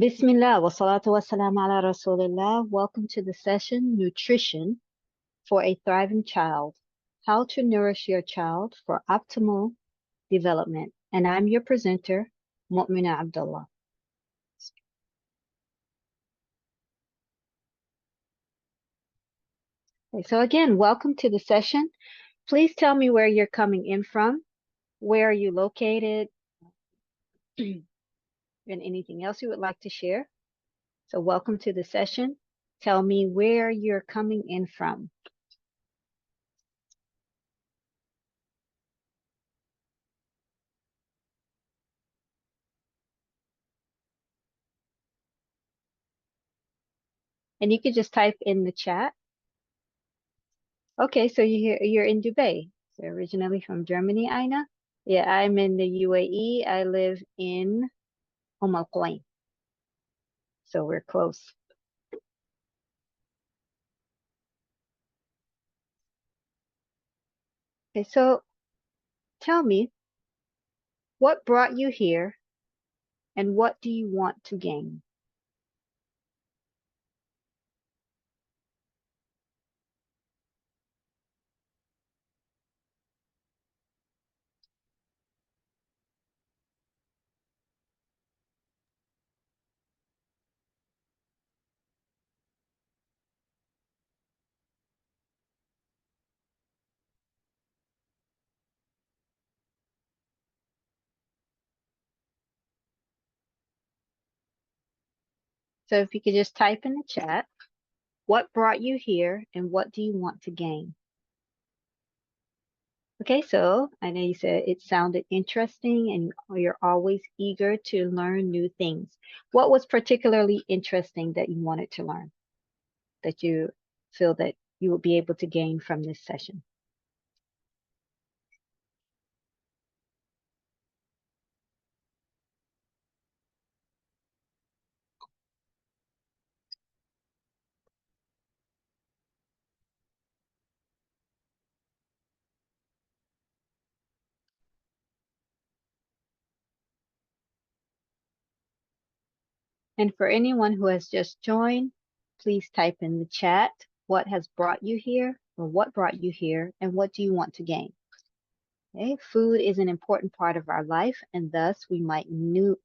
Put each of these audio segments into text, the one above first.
Bismillah wa salatu wa salam ala Rasulillah. Welcome to the session Nutrition for a Thriving Child. How to nourish your child for optimal development. And I'm your presenter, Mu'mina Abdullah. Okay, so again, welcome to the session. Please tell me where you're coming in from. Where are you located? And anything else you would like to share. So welcome to the session. Tell me where you're coming in from. And you could just type in the chat. Okay, so you're in Dubai. So originally from Germany, Aina. Yeah, I'm in the UAE. I live in Al Quwain. So we're close. Okay, so tell me, what brought you here and what do you want to gain? So if you could just type in the chat, what brought you here and what do you want to gain? Okay, so I know you said it sounded interesting and you're always eager to learn new things. What was particularly interesting that you wanted to learn, that you feel that you will be able to gain from this session? And for anyone who has just joined, please type in the chat what has brought you here or what brought you here and what do you want to gain? Okay, food is an important part of our life and thus we might know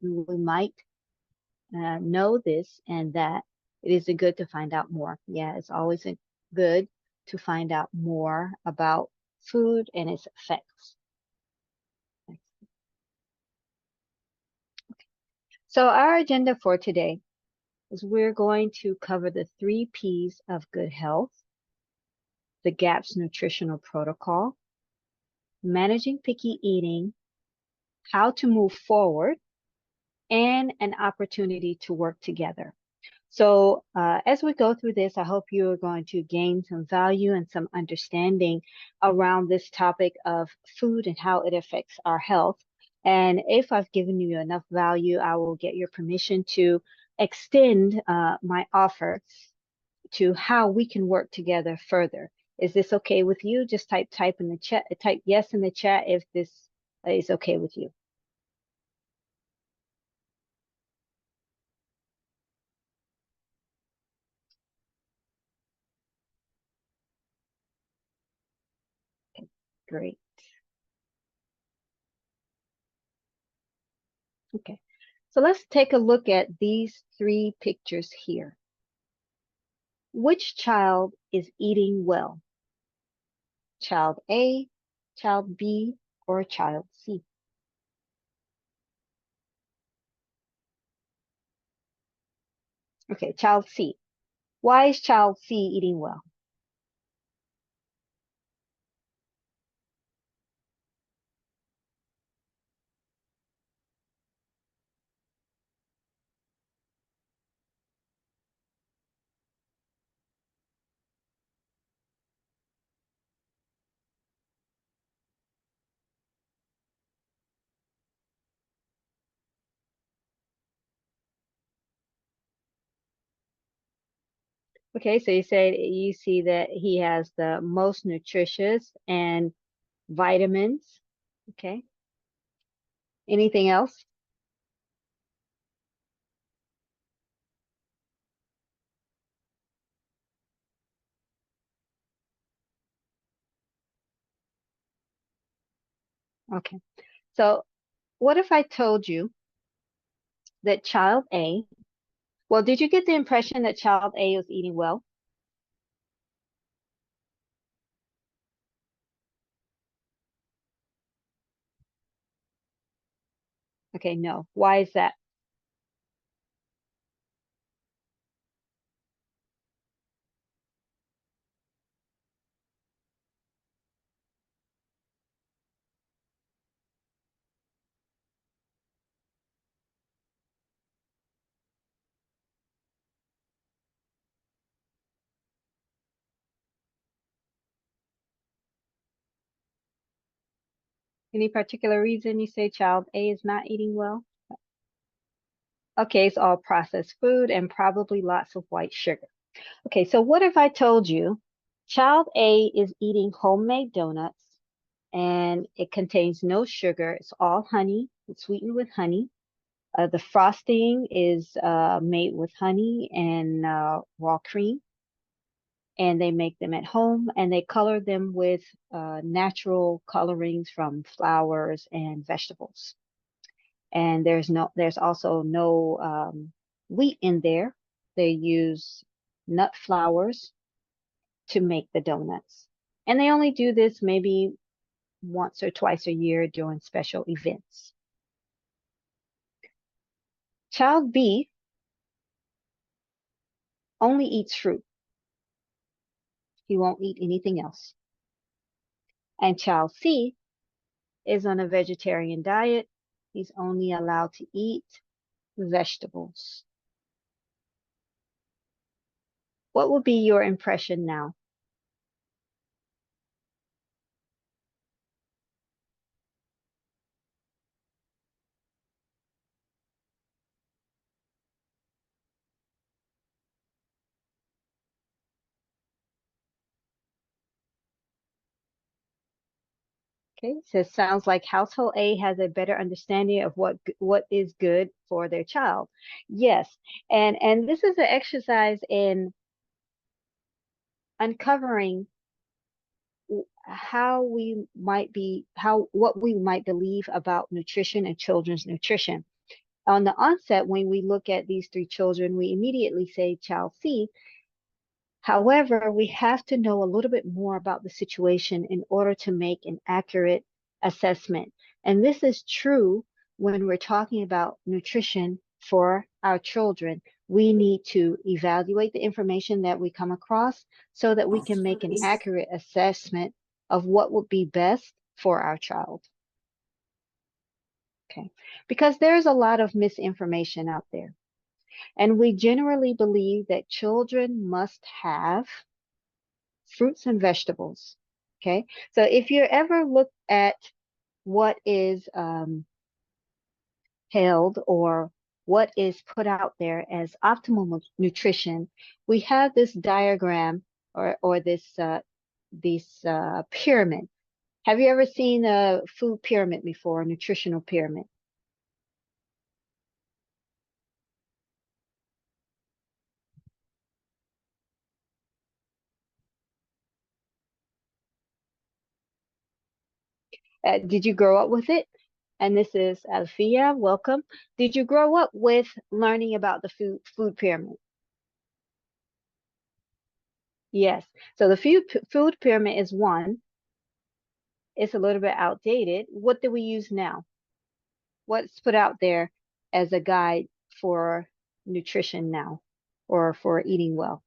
this and that it is good to find out more. Yeah, it's always good to find out more about food and its effects. So our agenda for today is we're going to cover the 3 P's of good health, the GAPS nutritional protocol, managing picky eating, how to move forward, and an opportunity to work together. So as we go through this, I hope you are going to gain some value and some understanding around this topic of food and how it affects our health. And if I've given you enough value, I will get your permission to extend my offer to how we can work together further. Is this okay with you? Just type in the chat, type yes in the chat if this is okay with you. Okay, great. Okay, so let's take a look at these 3 pictures here. Which child is eating well? Child A, child B, or child C? Okay, child C. Why is child C eating well? Okay, so you said you see that he has the most nutritious and vitamins. Okay. Anything else? Okay. So what if I told you that child A, well, did you get the impression that child A was eating well? Okay, no. Why is that? Any particular reason you say child A is not eating well? Okay, it's all processed food and probably lots of white sugar. Okay, so what if I told you child A is eating homemade donuts and it contains no sugar. It's all honey. It's sweetened with honey. The frosting is made with honey and raw cream, and they make them at home and they color them with natural colorings from flowers and vegetables. And there's also no wheat in there. They use nut flours to make the donuts. And they only do this maybe once or twice a year during special events. Child B only eats fruit. He won't eat anything else. And child C is on a vegetarian diet. He's only allowed to eat vegetables. What would be your impression now? Okay, so it sounds like household A has a better understanding of what is good for their child. Yes, and this is an exercise in uncovering how we might be how what we might believe about nutrition and children's nutrition. On the onset, when we look at these three children, we immediately say child C. However, we have to know a little bit more about the situation in order to make an accurate assessment. And this is true when we're talking about nutrition for our children. We need to evaluate the information that we come across so that we can make an accurate assessment of what would be best for our child. Okay. Because there's a lot of misinformation out there. And we generally believe that children must have fruits and vegetables. Okay. So if you ever look at what is held or what is put out there as optimal nutrition, we have this diagram or this pyramid. Have you ever seen a food pyramid before, a nutritional pyramid? Did you grow up with it? And this is Alfia. Welcome. Did you grow up with learning about the food pyramid? Yes. So the food pyramid is one. It's a little bit outdated. What do we use now? What's put out there as a guide for nutrition now or for eating well?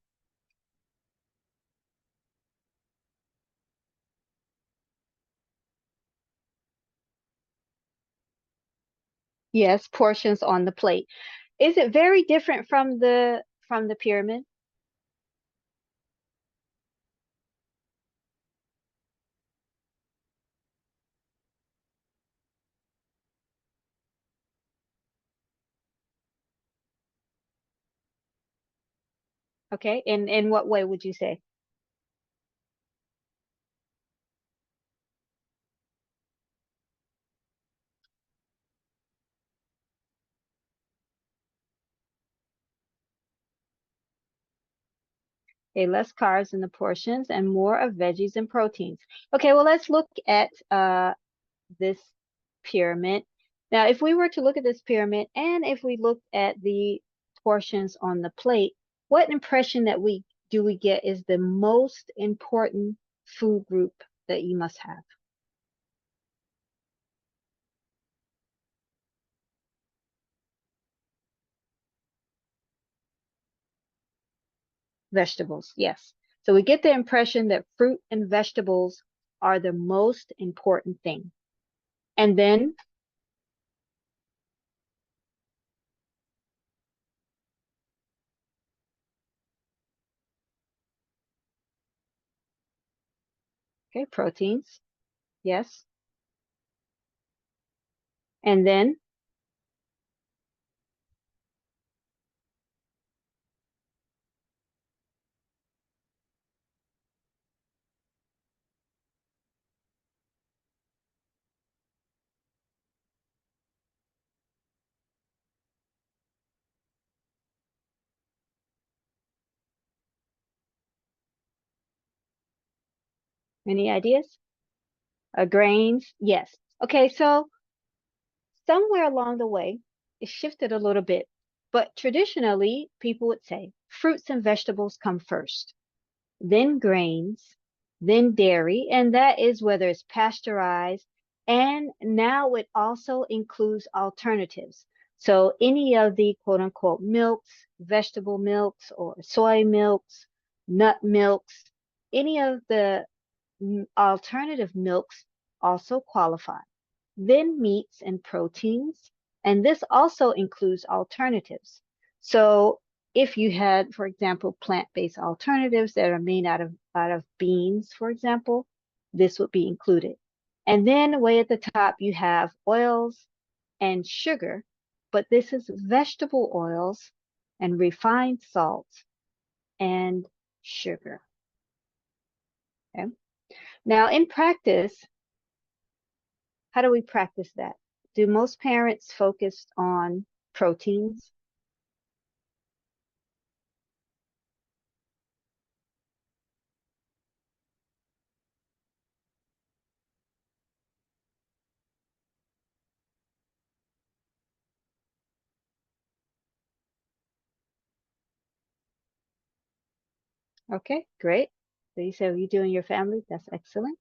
Yes, portions on the plate. Is it very different from the pyramid? Okay. In what way would you say? Okay, less carbs in the portions and more of veggies and proteins. Okay, well let's look at this pyramid. Now, if we were to look at this pyramid and if we looked at the portions on the plate, what impression that we get is the most important food group that you must have? Vegetables, yes. So we get the impression that fruit and vegetables are the most important thing. And then, okay, proteins, yes. And then, any ideas? Grains, yes. Okay, so somewhere along the way, it shifted a little bit, but traditionally, people would say fruits and vegetables come first, then grains, then dairy, and that is whether it's pasteurized, and now it also includes alternatives. So any of the quote unquote milks, vegetable milks, or soy milks, nut milks, any of the alternative milks also qualify. Then meats and proteins, and this also includes alternatives. So if you had, for example, plant-based alternatives that are made out of beans, for example, this would be included. And then way at the top, you have oils and sugar, but this is vegetable oils and refined salt and sugar. Okay. Now, in practice, how do we practice that? Do most parents focus on proteins? Okay, great. So you said you do in your family. That's excellent.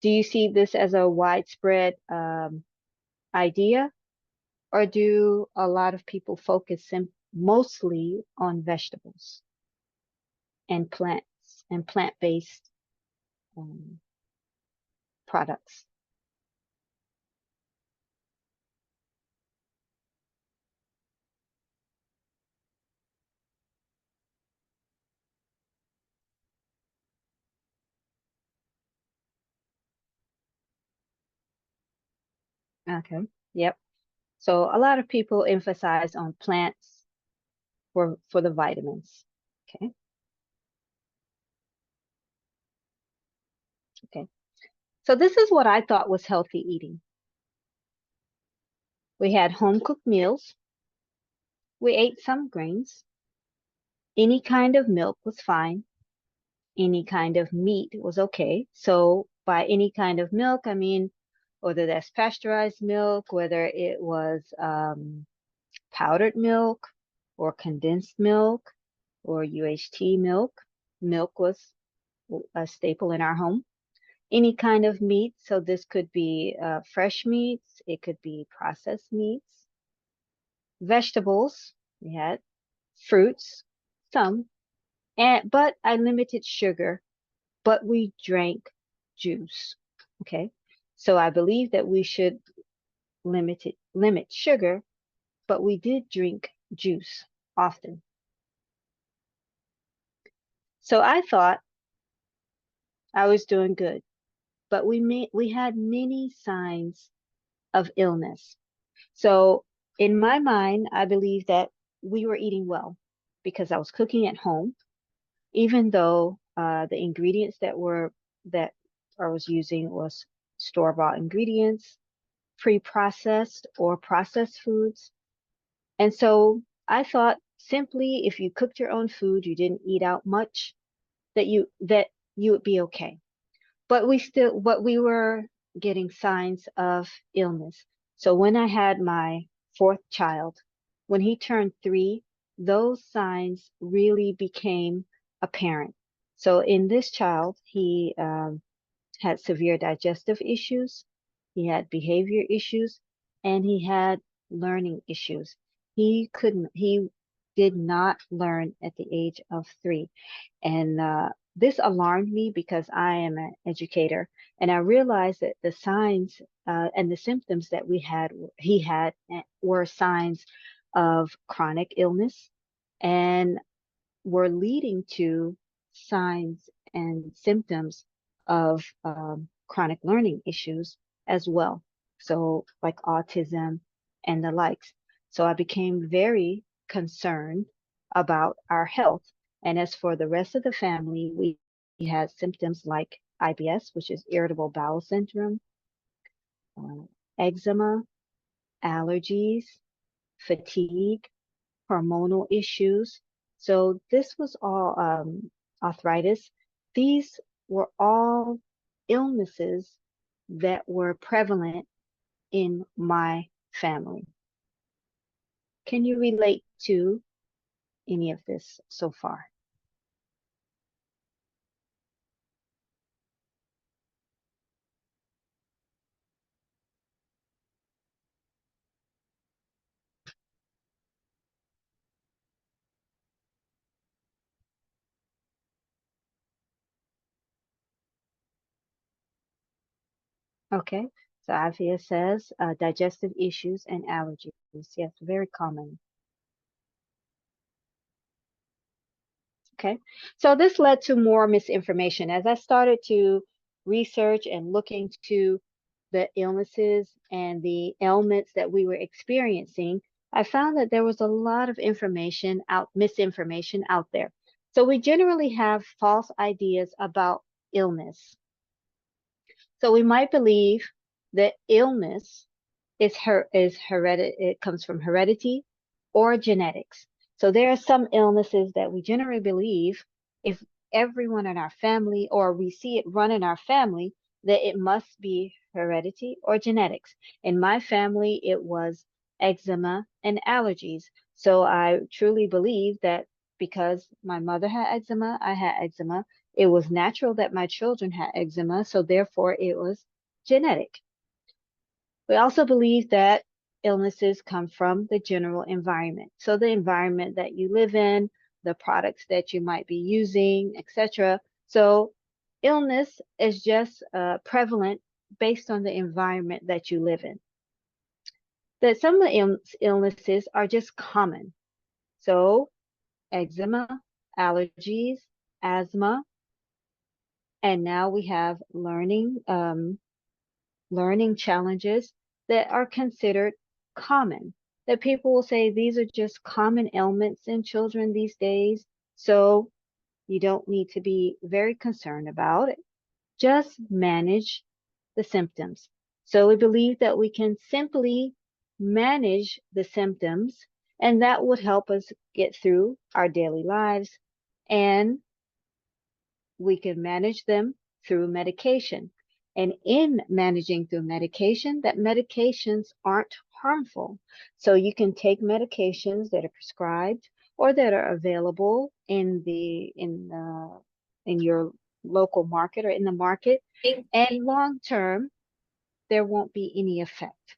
Do you see this as a widespread idea, or do a lot of people focus mostly on vegetables and plants and plant-based um, products? Okay, yep. So a lot of people emphasize on plants for the vitamins. Okay, okay. So this is what I thought was healthy eating. We had home cooked meals. We ate some grains. Any kind of milk was fine. Any kind of meat was okay. So by any kind of milk, I mean whether that's pasteurized milk, whether it was powdered milk or condensed milk or UHT milk. Milk was a staple in our home. Any kind of meat. So this could be fresh meats. It could be processed meats. Vegetables. We had fruits, some, and but I limited sugar, but we drank juice. Okay. So I believe that we should limit sugar, but we did drink juice often. So I thought I was doing good, but we had many signs of illness. So in my mind, I believe that we were eating well because I was cooking at home, even though the ingredients that I was using was store-bought ingredients, pre-processed or processed foods. And so I thought simply if you cooked your own food, you didn't eat out much, that you would be okay. but we were getting signs of illness. So when I had my fourth child, when he turned 3, those signs really became apparent. So in this child, he had severe digestive issues, he had behavior issues, and he had learning issues. He did not learn at the age of 3. And this alarmed me because I am an educator, and I realized that the signs and the symptoms that he had were signs of chronic illness and were leading to signs and symptoms of chronic learning issues as well. So, like autism and the likes. So, I became very concerned about our health. And as for the rest of the family, we had symptoms like IBS, which is irritable bowel syndrome, uh, eczema, allergies, fatigue, hormonal issues. So this was all arthritis. These were all illnesses that were prevalent in my family. Can you relate to any of this so far? Okay. So Avia says digestive issues and allergies. Yes, very common. Okay. So this led to more misinformation. As I started to research and look into the illnesses and the ailments that we were experiencing, I found that there was a lot of misinformation out there. So we generally have false ideas about illness. So we might believe that illness it comes from heredity or genetics. So there are some illnesses that we generally believe if everyone in our family or we see it run in our family, that it must be heredity or genetics. In my family, it was eczema and allergies. So I truly believe that because my mother had eczema, I had eczema. It was natural that my children had eczema, so therefore it was genetic. We also believe that illnesses come from the general environment. So the environment that you live in, the products that you might be using, etc. So illness is just prevalent based on the environment that you live in. That some of the illnesses are just common. So eczema, allergies, asthma, and now we have learning challenges that are considered common. That people will say these are just common ailments in children these days, so you don't need to be very concerned about it. Just manage the symptoms. So we believe that we can simply manage the symptoms, and that would help us get through our daily lives, and we can manage them through medication. And in managing through medication, that medications aren't harmful. So you can take medications that are prescribed or that are available in your local market or in the market, and long term there won't be any effect.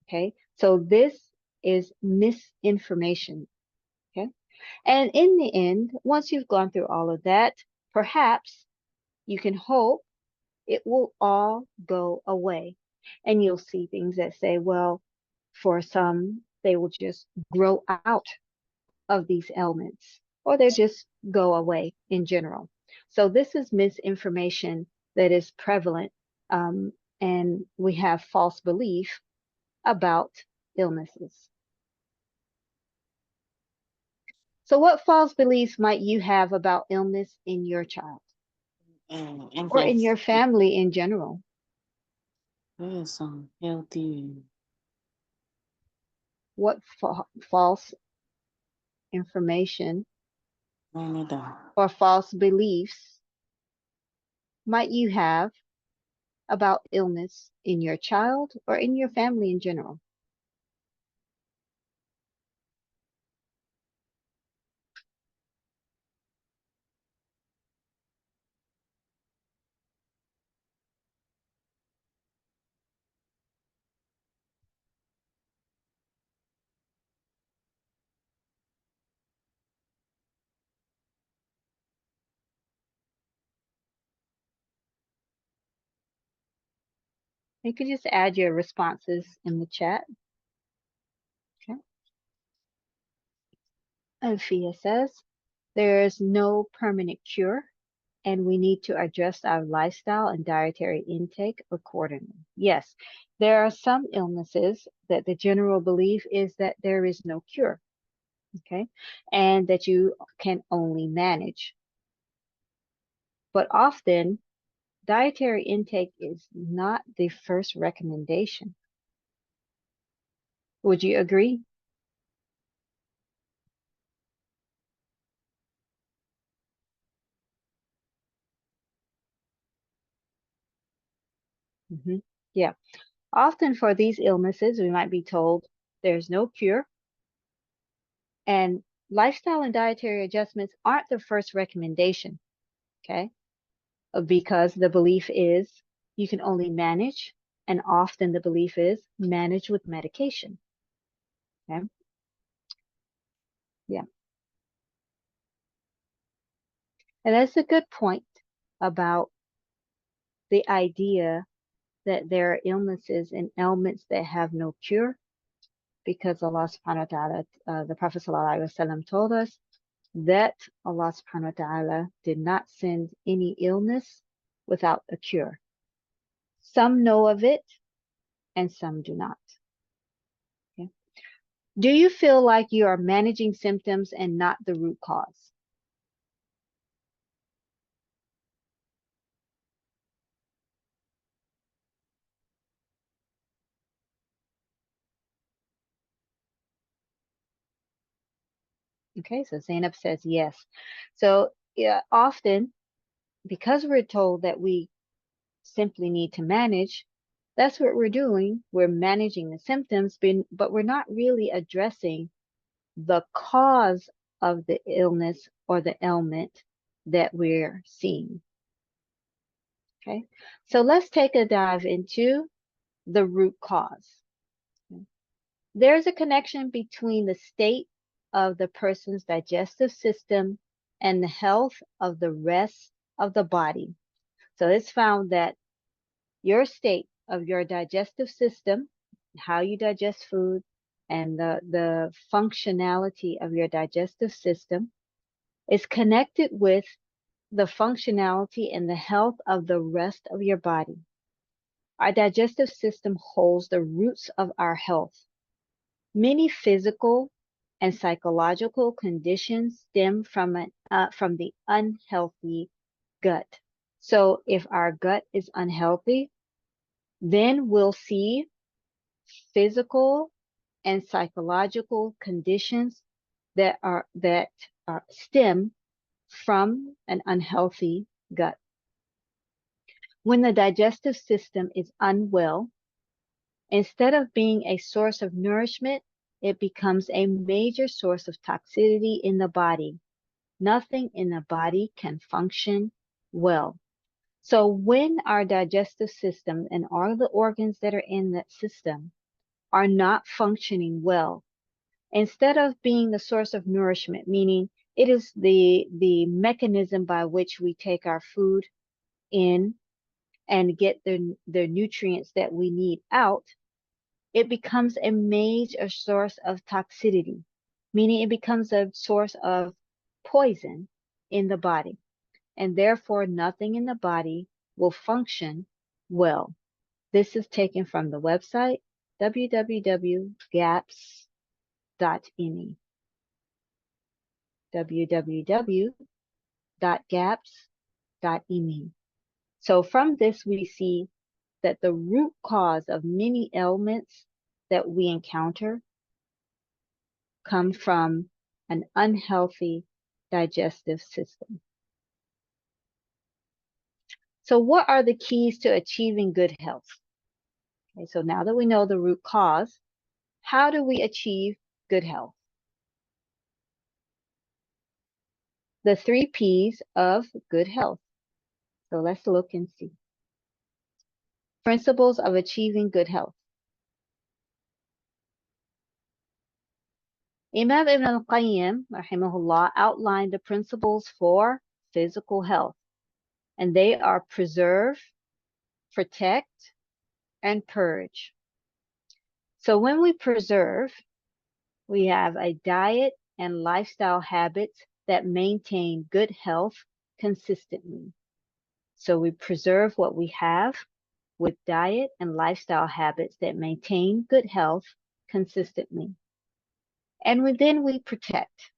Okay? So this is misinformation. Okay? And in the end, once you've gone through all of that, perhaps you can hope it will all go away. And you'll see things that say, well, for some, they will just grow out of these ailments, or they just go away in general. So this is misinformation that is prevalent, and we have false belief about illnesses. So what false beliefs might you have about illness in your child And or in yes, your family in general? yes, healthy. What false information I need that. or false beliefs might you have about illness in your child or in your family in general? You could just add your responses in the chat. Okay. Alfia says, there's no permanent cure, and we need to adjust our lifestyle and dietary intake accordingly. Yes, there are some illnesses that the general belief is that there is no cure, okay, and that you can only manage. But often, dietary intake is not the first recommendation. Would you agree? Yeah. Often for these illnesses, we might be told there's no cure, and lifestyle and dietary adjustments aren't the first recommendation, okay? Because the belief is you can only manage, and often the belief is manage with medication, okay? Yeah. And that's a good point about the idea that there are illnesses and ailments that have no cure, because Allah subhanahu wa ta'ala, the Prophet sallallahu alaihi wasallam told us that Allah subhanahu wa ta'ala did not send any illness without a cure. Some know of it and some do not. Okay. Do you feel like you are managing symptoms and not the root cause? Okay, so Zainab says yes. So yeah, often because we're told that we simply need to manage, that's what we're doing. We're managing the symptoms, but we're not really addressing the cause of the illness or the ailment that we're seeing. Okay, so let's take a dive into the root cause. There's a connection between the state of the person's digestive system and the health of the rest of the body. So it's found that your state of your digestive system, how you digest food, and the functionality of your digestive system is connected with the functionality and the health of the rest of your body. Our digestive system holds the roots of our health. Many physical and psychological conditions stem from the unhealthy gut. So if our gut is unhealthy, then we'll see physical and psychological conditions that stem from an unhealthy gut. When the digestive system is unwell, instead of being a source of nourishment, it becomes a major source of toxicity in the body. Nothing in the body can function well. So when our digestive system and all the organs that are in that system are not functioning well, instead of being the source of nourishment, meaning it is the mechanism by which we take our food in and get the nutrients that we need out, it becomes a major source of toxicity, meaning it becomes a source of poison in the body, and therefore nothing in the body will function well. This is taken from the website www.gaps.me. www.gaps.me. So from this, we see that the root cause of many ailments that we encounter come from an unhealthy digestive system. So what are the keys to achieving good health? Okay, so now that we know the root cause, how do we achieve good health? The 3 P's of good health. So let's look and see. Principles of achieving good health. Imam Ibn al-Qayyim, rahimahullah, outlined the principles for physical health, and they are preserve, protect, and purge. So when we preserve, we have a diet and lifestyle habits that maintain good health consistently. So we preserve what we have with diet and lifestyle habits that maintain good health consistently. And then we protect.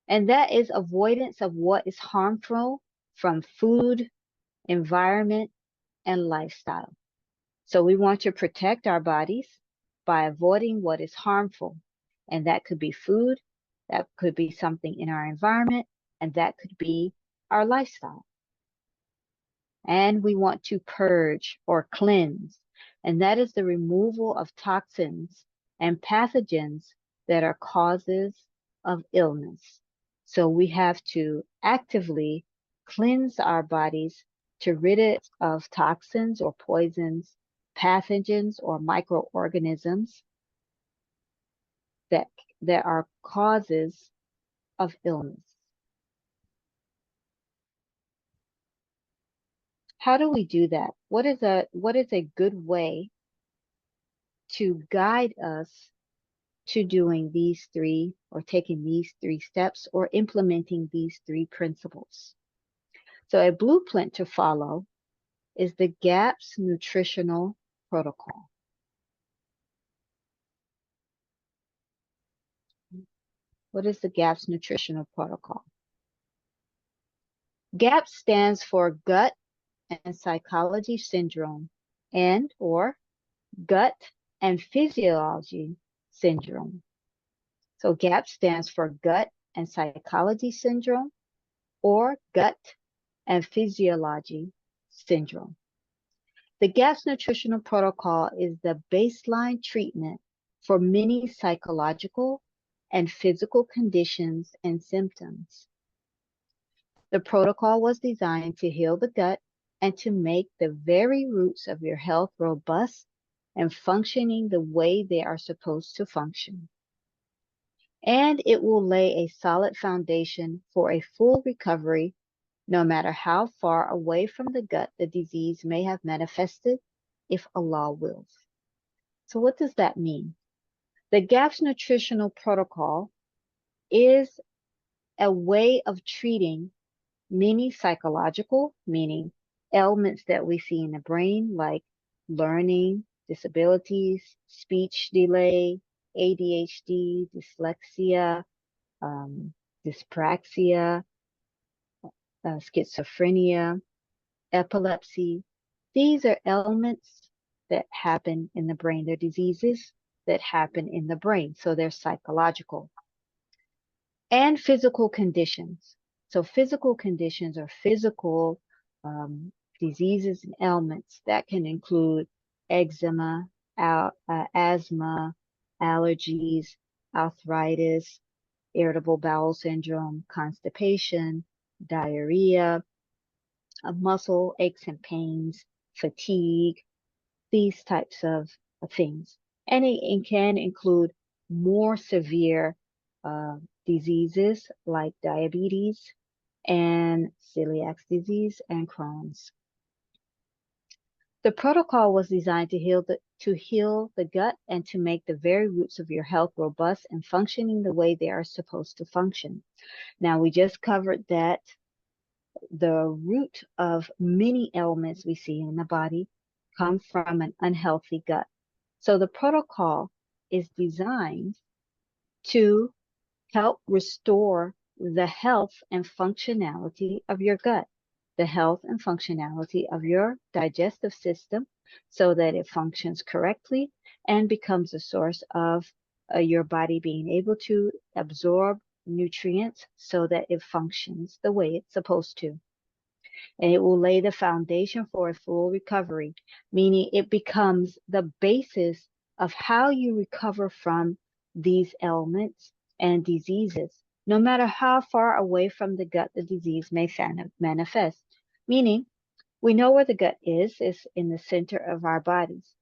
And that is avoidance of what is harmful from food, environment, and lifestyle. So we want to protect our bodies by avoiding what is harmful. And that could be food, that could be something in our environment, and that could be our lifestyle. And we want to purge or cleanse, and that is the removal of toxins and pathogens that are causes of illness. So we have to actively cleanse our bodies to rid it of toxins or poisons, pathogens or microorganisms that are causes of illness. How do we do that? What is a good way to guide us to doing these 3 or taking these 3 steps or implementing these 3 principles? So a blueprint to follow is the GAPS nutritional protocol. What is the GAPS nutritional protocol? GAPS stands for gut and psychology syndrome and or gut and physiology syndrome. So GAPS stands for gut and psychology syndrome or gut and physiology syndrome. The GAPS nutritional protocol is the baseline treatment for many psychological and physical conditions and symptoms. The protocol was designed to heal the gut and to make the very roots of your health robust and functioning the way they are supposed to function. And it will lay a solid foundation for a full recovery, no matter how far away from the gut the disease may have manifested, if Allah wills. So what does that mean? The GAPS nutritional protocol is a way of treating many psychological, meaning ailments that we see in the brain, like learning disabilities, speech delay, ADHD, dyslexia, dyspraxia, schizophrenia, epilepsy. These are ailments that happen in the brain. They're diseases that happen in the brain. So they're psychological. And physical conditions. So physical conditions are physical diseases and ailments that can include eczema, asthma, allergies, arthritis, irritable bowel syndrome, constipation, diarrhea, muscle aches and pains, fatigue, these types of things. And it can include more severe diseases like diabetes and celiac disease and Crohn's. The protocol was designed to heal the gut and to make the very roots of your health robust and functioning the way they are supposed to function. Now, we just covered that the root of many ailments we see in the body come from an unhealthy gut. So the protocol is designed to help restore the health and functionality of your gut, the health and functionality of your digestive system so that it functions correctly and becomes a source of your body being able to absorb nutrients so that it functions the way it's supposed to. and it will lay the foundation for a full recovery, meaning it becomes the basis of how you recover from these ailments and diseases, no matter how far away from the gut the disease may manifest. Meaning, we know where the gut is in the center of our bodies,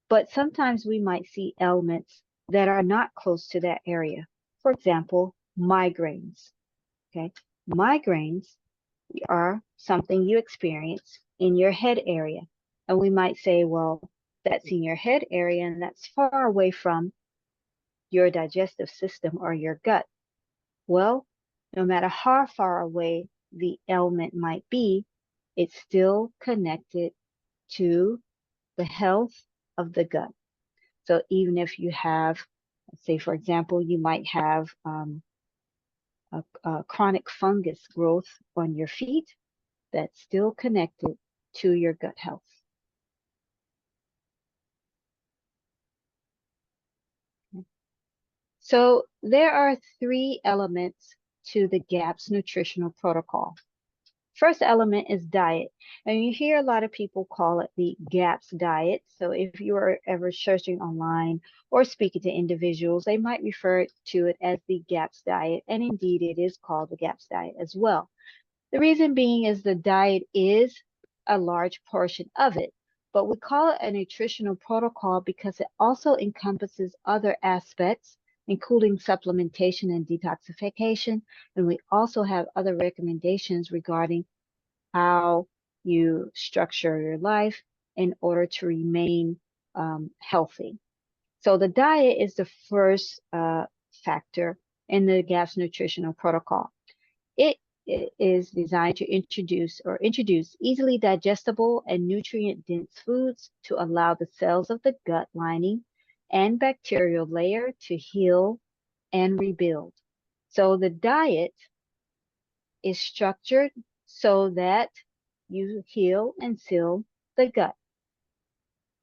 but sometimes we might see ailments that are not close to that area. For example, migraines. Okay, migraines are something you experience in your head area. And we might say, well, that's in your head area and that's far away from your digestive system or your gut. Well, no matter how far away the ailment might be, it's still connected to the health of the gut. So even if you have, let's say, for example, you might have a chronic fungus growth on your feet, that's still connected to your gut health. So there are 3 elements to the GAPS nutritional protocol. First element is diet, and you hear a lot of people call it the GAPS diet. So if you are ever searching online or speaking to individuals, they might refer to it as the GAPS diet, and indeed it is called the GAPS diet as well. The reason being is the diet is a large portion of it, but we call it a nutritional protocol because it also encompasses other aspects, including supplementation and detoxification. And we also have other recommendations regarding how you structure your life in order to remain healthy. So the diet is the first factor in the GAPS nutritional protocol. It is designed to introduce easily digestible and nutrient-dense foods to allow the cells of the gut lining and bacterial layer to heal and rebuild. So the diet is structured so that you heal and seal the gut,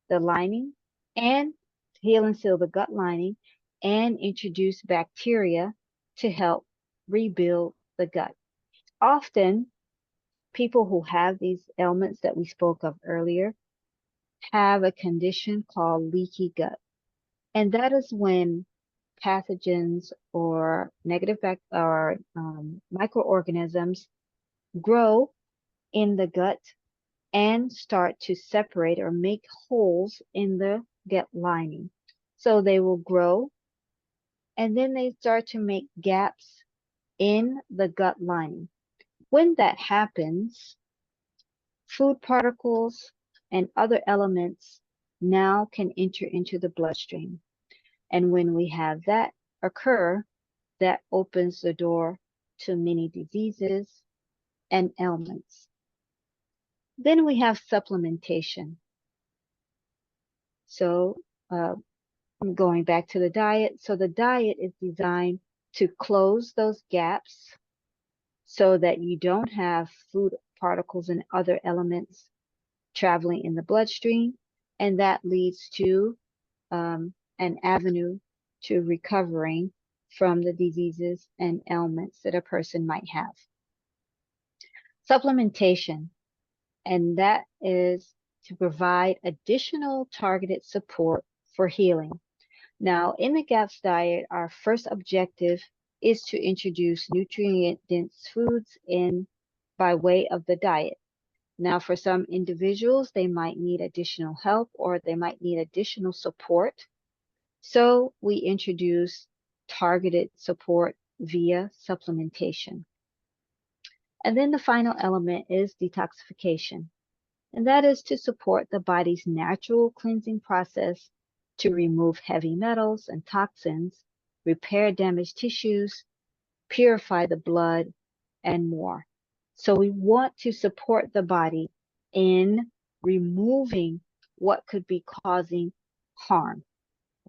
the lining, and heal and seal the gut lining and introduce bacteria to help rebuild the gut. Often, people who have these ailments that we spoke of earlier have a condition called leaky gut. And that is when pathogens or microorganisms grow in the gut and start to separate or make holes in the gut lining. So they will grow and then they start to make gaps in the gut lining. When that happens, food particles and other elements now can enter into the bloodstream. And when we have that occur, that opens the door to many diseases and ailments. Then we have supplementation. So going back to the diet. So the diet is designed to close those gaps so that you don't have food particles and other elements traveling in the bloodstream. And that leads to an avenue to recovering from the diseases and ailments that a person might have. Supplementation, and that is to provide additional targeted support for healing. Now, in the GAPS diet, our first objective is to introduce nutrient-dense foods in by way of the diet. Now, for some individuals, they might need additional help or they might need additional support. So we introduce targeted support via supplementation. And then the final element is detoxification. And that is to support the body's natural cleansing process to remove heavy metals and toxins, repair damaged tissues, purify the blood, and more. So we want to support the body in removing what could be causing harm.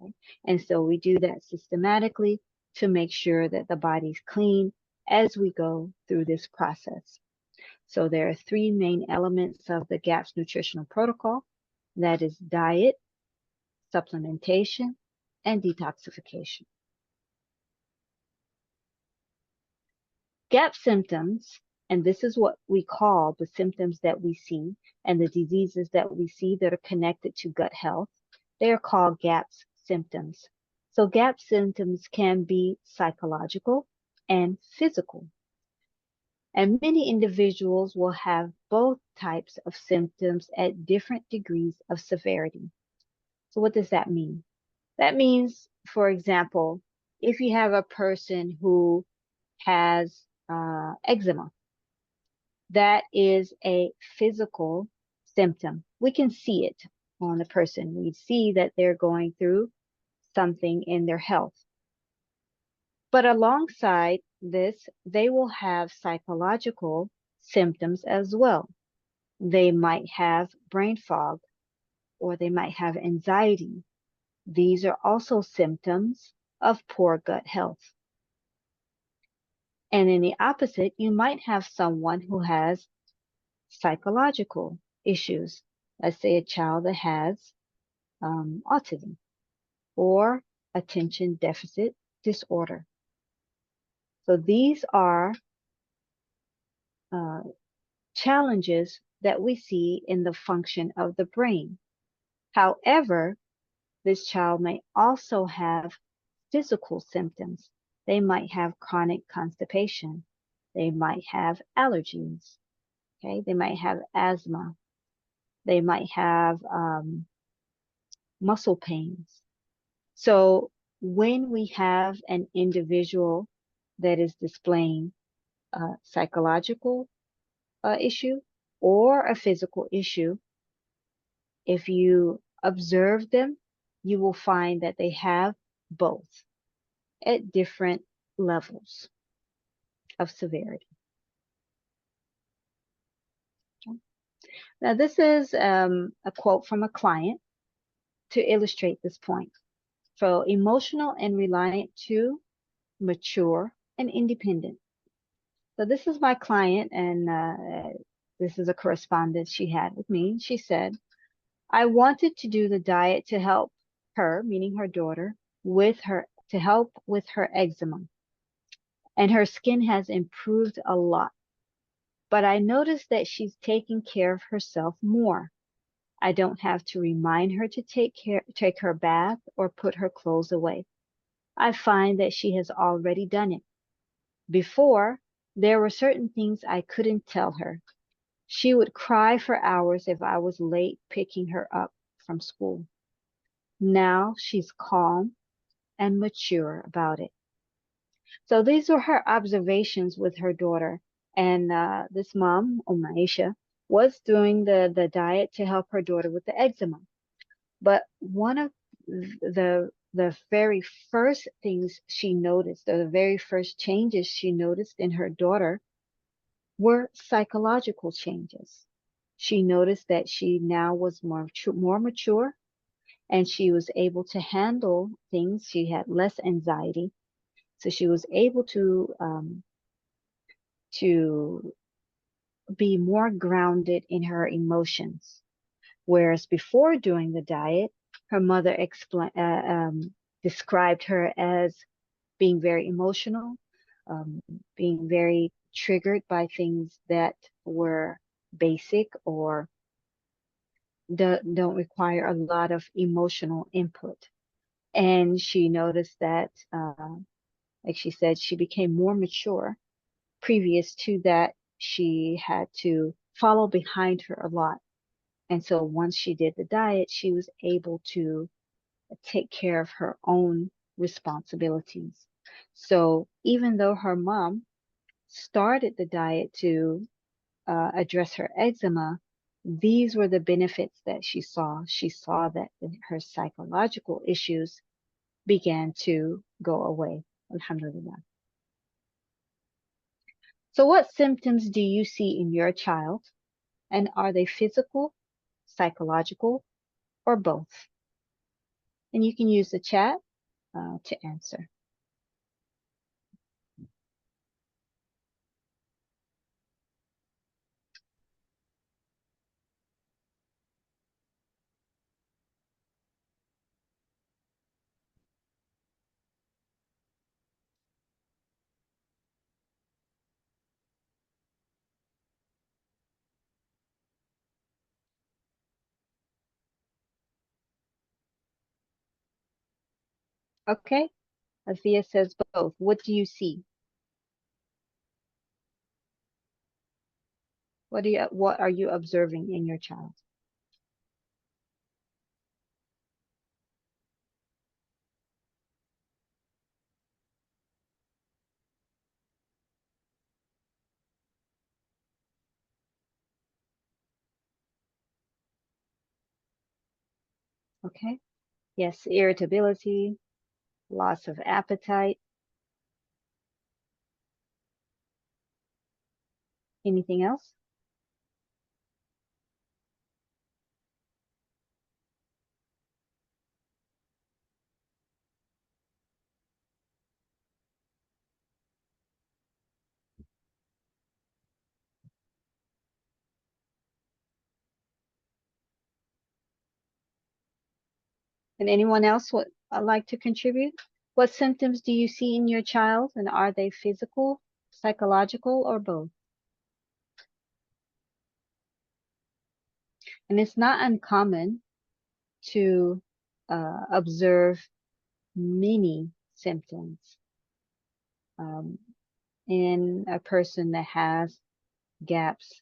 Okay? And so we do that systematically to make sure that the body's clean as we go through this process. So there are 3 main elements of the GAPS nutritional protocol. That is diet, supplementation, and detoxification. GAPS symptoms And this is what we call the symptoms that we see and the diseases that we see that are connected to gut health. They are called GAPS symptoms. So GAP symptoms can be psychological and physical. And many individuals will have both types of symptoms at different degrees of severity. So what does that mean? That means, for example, if you have a person who has eczema, that is a physical symptom. We can see it on the person. We see that they're going through something in their health. But alongside this, they will have psychological symptoms as well. They might have brain fog or they might have anxiety. These are also symptoms of poor gut health. And in the opposite, you might have someone who has psychological issues. Let's say a child that has autism or attention deficit disorder. So these are uh, challenges that we see in the function of the brain. However, this child may also have physical symptoms. They might have chronic constipation. They might have allergies. Okay. They might have asthma. They might have muscle pains. So when we have an individual that is displaying a psychological issue or a physical issue, if you observe them, you will find that they have both at different levels of severity. Okay. Now, this is a quote from a client to illustrate this point. So, emotional and reliant to mature and independent. So, this is my client, and this is a correspondence she had with me. She said, I wanted to do the diet to help her, meaning her daughter, to help with her eczema. And her skin has improved a lot. But I noticed that she's taking care of herself more. I don't have to remind her to take her bath or put her clothes away. I find that she has already done it. Before, there were certain things I couldn't tell her. She would cry for hours if I was late picking her up from school. Now she's calm and mature about it. So these were her observations with her daughter. And this mom, Umaisha, was doing the diet to help her daughter with the eczema. But one of the very first things she noticed, or the very first changes she noticed in her daughter, were psychological changes. She noticed that she now was more mature and she was able to handle things. She had less anxiety. So she was able to be more grounded in her emotions. Whereas before doing the diet, her mother described her as being very emotional, being very triggered by things that were basic or don't require a lot of emotional input. And she noticed that, like she said, she became more mature. Previous to that, she had to follow behind her a lot. And so once she did the diet, she was able to take care of her own responsibilities. So even though her mom started the diet to address her eczema, these were the benefits that she saw. She saw that her psychological issues began to go away. Alhamdulillah. So what symptoms do you see in your child? And are they physical, psychological, or both? And you can use the chat to answer. Okay. Althea says both. What do you see? What are you observing in your child? Okay. Yes, irritability, loss of appetite. Anything else? And anyone else would like to contribute? What symptoms do you see in your child, and are they physical, psychological, or both? And it's not uncommon to observe many symptoms um, in a person that has GAPS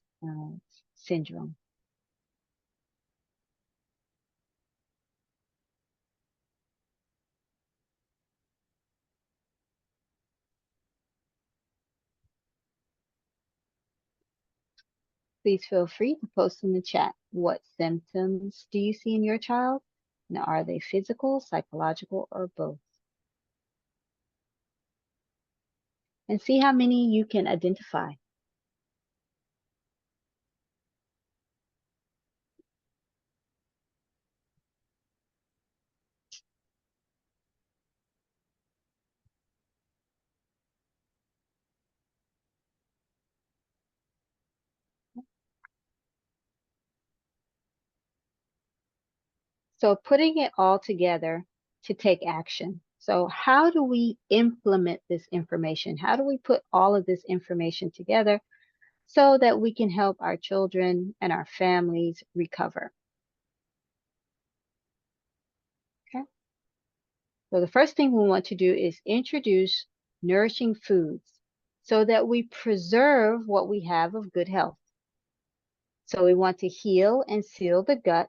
syndrome. Please feel free to post in the chat. What symptoms do you see in your child? And are they physical, psychological, or both? And see how many you can identify. So putting it all together to take action. So how do we implement this information? How do we put all of this information together so that we can help our children and our families recover? Okay. So the first thing we want to do is introduce nourishing foods so that we preserve what we have of good health. So we want to heal and seal the gut,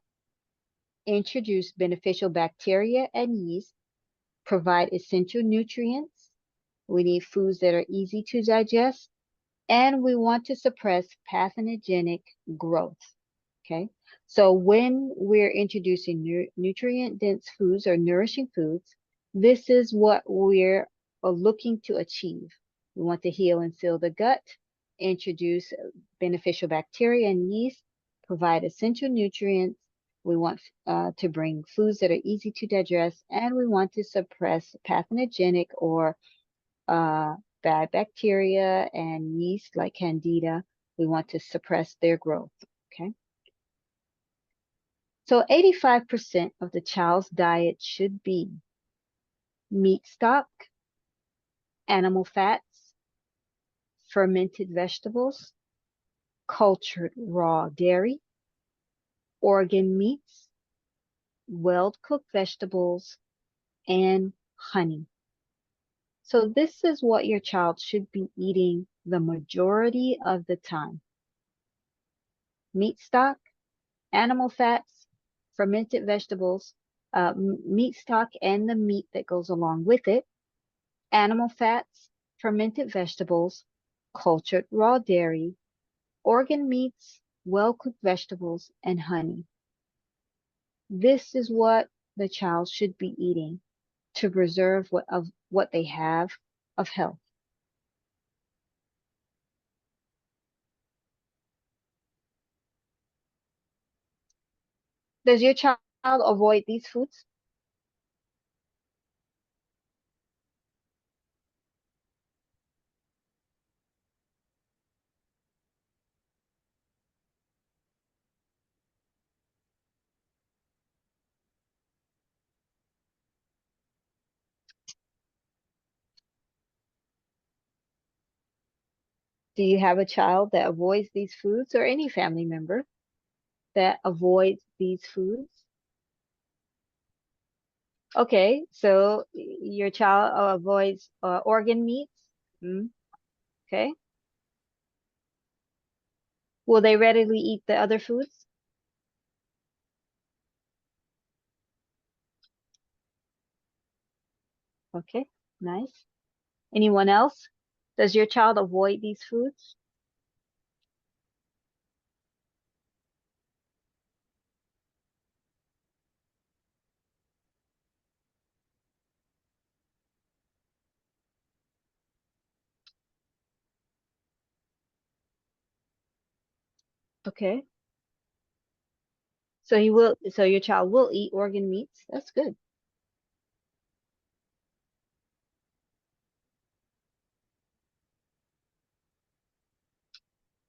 introduce beneficial bacteria and yeast, provide essential nutrients. We need foods that are easy to digest, and we want to suppress pathogenic growth. Okay. So when we're introducing nutrient-dense foods or nourishing foods, this is what we're looking to achieve. We want to heal and seal the gut, introduce beneficial bacteria and yeast, provide essential nutrients. We want to bring foods that are easy to digest, and we want to suppress pathogenic or uh, bad bacteria and yeast like Candida. We want to suppress their growth. Okay. So 85% of the child's diet should be meat stock, animal fats, fermented vegetables, cultured raw dairy, organ meats, well-cooked vegetables, and honey. So this is what your child should be eating the majority of the time. Meat stock, animal fats, fermented vegetables, meat stock and the meat that goes along with it, animal fats, fermented vegetables, cultured raw dairy, organ meats, well-cooked vegetables, and honey. This is what the child should be eating to preserve what they have of health. Does your child avoid these foods? Do you have a child that avoids these foods or any family member that avoids these foods? Okay, so your child avoids organ meats. Mm, okay. Will they readily eat the other foods? Okay, nice. Anyone else? Does your child avoid these foods? Okay. So your child will eat organ meats. That's good.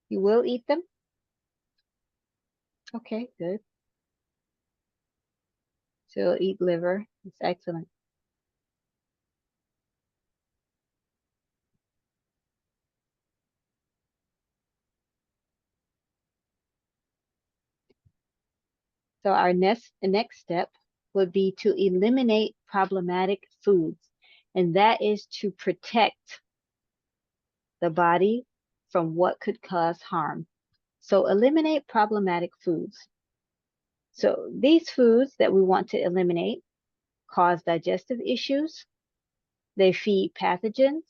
You will eat them? Okay, good. So you'll eat liver. That's excellent. So our next step would be to eliminate problematic foods, and that is to protect the body from what could cause harm. So eliminate problematic foods. So these foods that we want to eliminate cause digestive issues. They feed pathogens,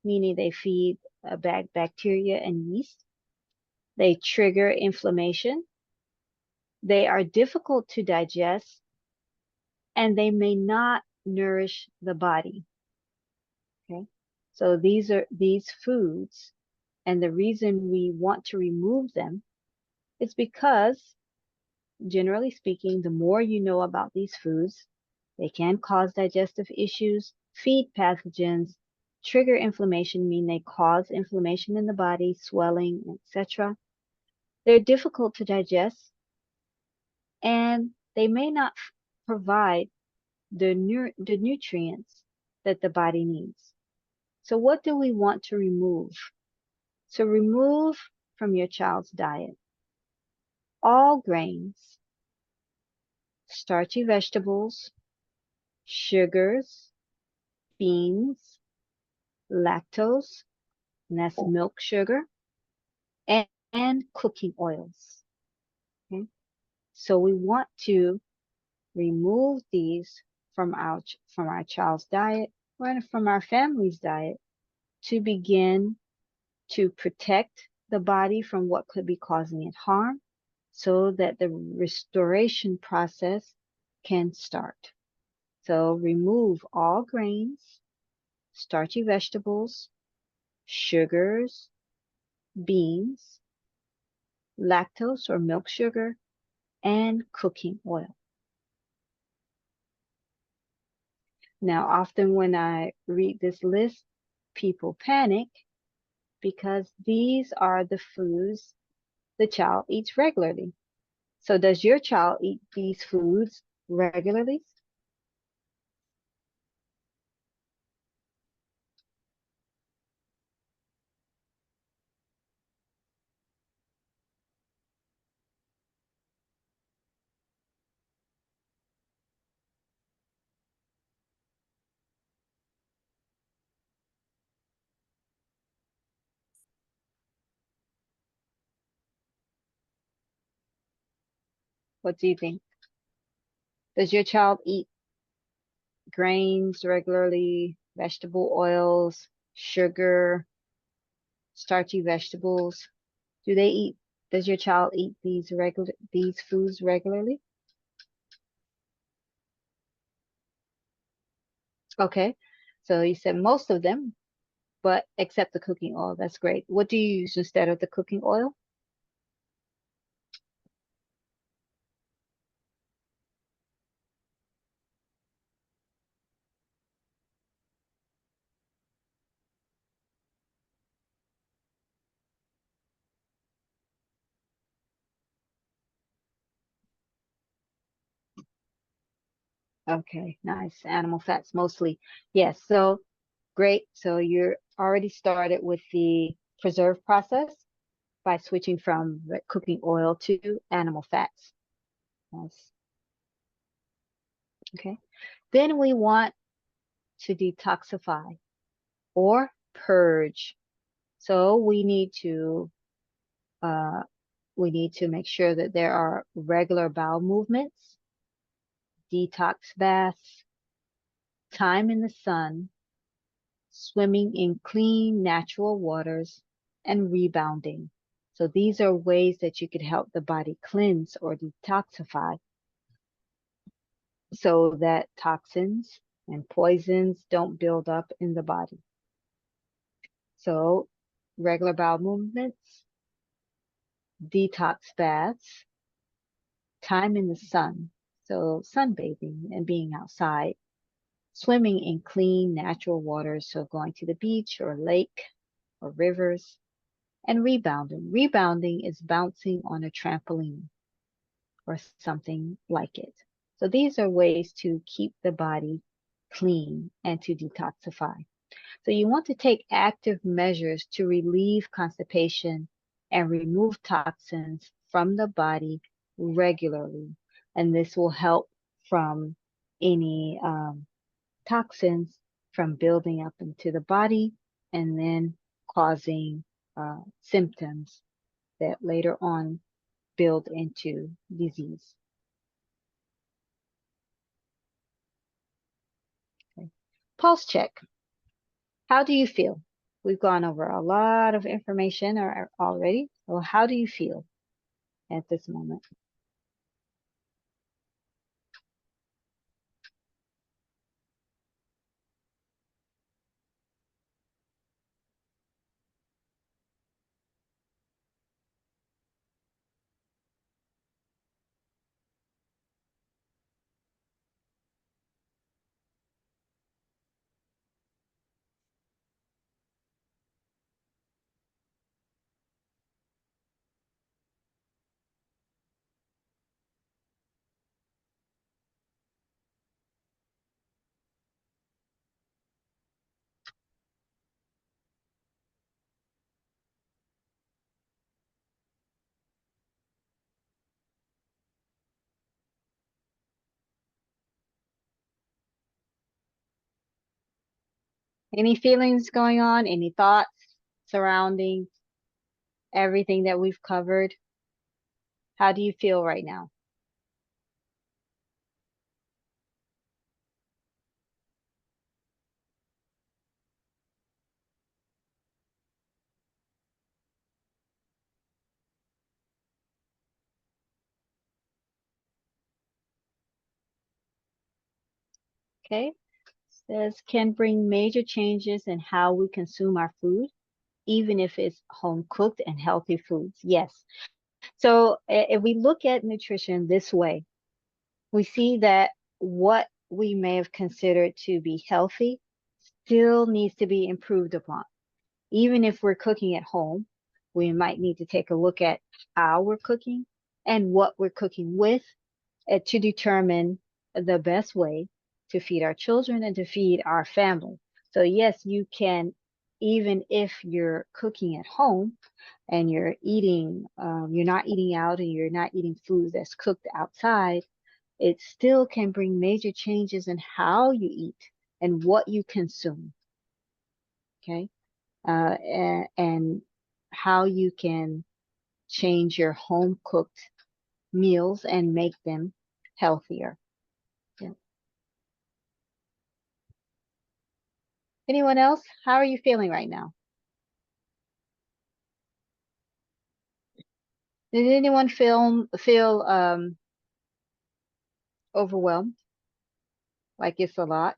meaning they feed bacteria and yeast. They trigger inflammation. They are difficult to digest, and they may not nourish the body. Okay. So these foods, and the reason we want to remove them is because, generally speaking, the more you know about these foods, they can cause digestive issues, feed pathogens, trigger inflammation, mean they cause inflammation in the body, swelling, etc. They're difficult to digest, and they may not provide the nutrients that the body needs. So what do we want to remove? So remove from your child's diet all grains, starchy vegetables, sugars, beans, lactose, and that's milk sugar, and cooking oils. Okay? So we want to remove these from our child's diet or from our family's diet to begin to protect the body from what could be causing it harm so that the restoration process can start. So remove all grains, starchy vegetables, sugars, beans, lactose or milk sugar, and cooking oil. Now, often when I read this list, people panic because these are the foods the child eats regularly. So does your child eat these foods regularly? What do you think? Does your child eat grains regularly, vegetable oils, sugar, starchy vegetables? Do they eat, does your child eat these foods regularly? Okay. So you said most of them, but except the cooking oil. That's great. What do you use instead of the cooking oil? Okay, nice. Animal fats mostly. Yes, so great. So you're already started with the preserve process by switching from the cooking oil to animal fats. Nice. Okay. Then we want to detoxify or purge. So uh, we need to make sure that there are regular bowel movements, detox baths, time in the sun, swimming in clean natural waters, and rebounding. So these are ways that you could help the body cleanse or detoxify so that toxins and poisons don't build up in the body. So regular bowel movements, detox baths, time in the sun. So sunbathing and being outside, swimming in clean natural waters. So going to the beach or lake or rivers, and rebounding. Rebounding is bouncing on a trampoline or something like it. So these are ways to keep the body clean and to detoxify. So you want to take active measures to relieve constipation and remove toxins from the body regularly. And this will help from any toxins from building up into the body and then causing symptoms that later on build into disease. Okay. Pulse check. How do you feel? We've gone over a lot of information already. So how do you feel at this moment? Any feelings going on? Any thoughts surrounding everything that we've covered? How do you feel right now? Okay. Says can bring major changes in how we consume our food, even if it's home cooked and healthy foods. Yes. So if we look at nutrition this way, we see that what we may have considered to be healthy still needs to be improved upon. Even if we're cooking at home, we might need to take a look at how we're cooking and what we're cooking with to determine the best way to feed our children and to feed our family. So yes, you can, even if you're cooking at home and you're not eating out and you're not eating food that's cooked outside, it still can bring major changes in how you eat and what you consume. Okay. And how you can change your home cooked meals and make them healthier. Yeah. Anyone else? How are you feeling right now? Did anyone feel overwhelmed? Like it's a lot?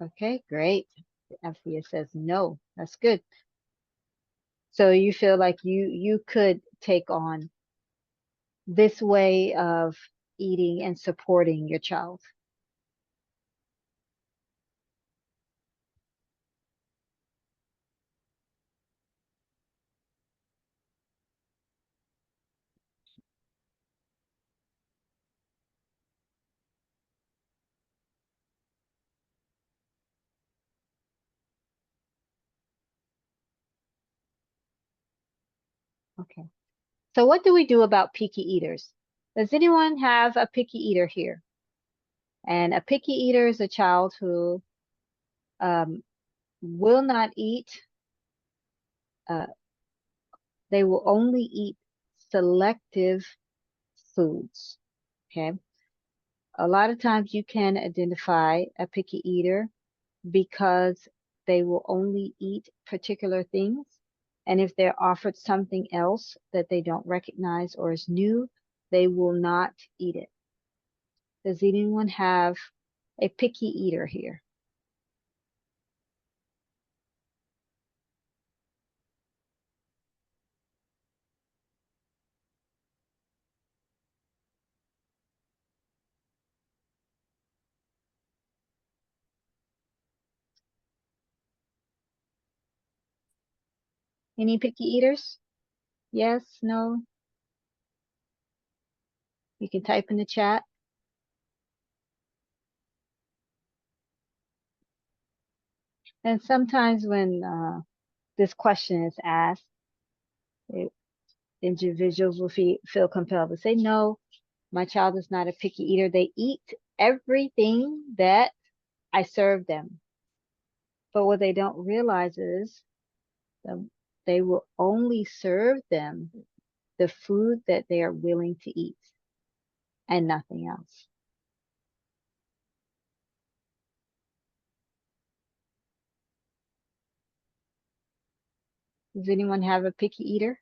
Okay, great. Althea says no. That's good. So you feel like you could take on this way of eating and supporting your child. Okay. So what do we do about picky eaters? Does anyone have a picky eater here? And a picky eater is a child who um, will not eat, uh, they will only eat selective foods. Okay. A lot of times you can identify a picky eater because they will only eat particular things. And if they're offered something else that they don't recognize or is new, they will not eat it. Does anyone have a picky eater here? Any picky eaters? Yes, no? You can type in the chat. And sometimes when this question is asked, it, individuals will feel compelled to say, no, my child is not a picky eater. They eat everything that I serve them. But what they don't realize is that they will only serve them the food that they are willing to eat and nothing else. Does anyone have a picky eater?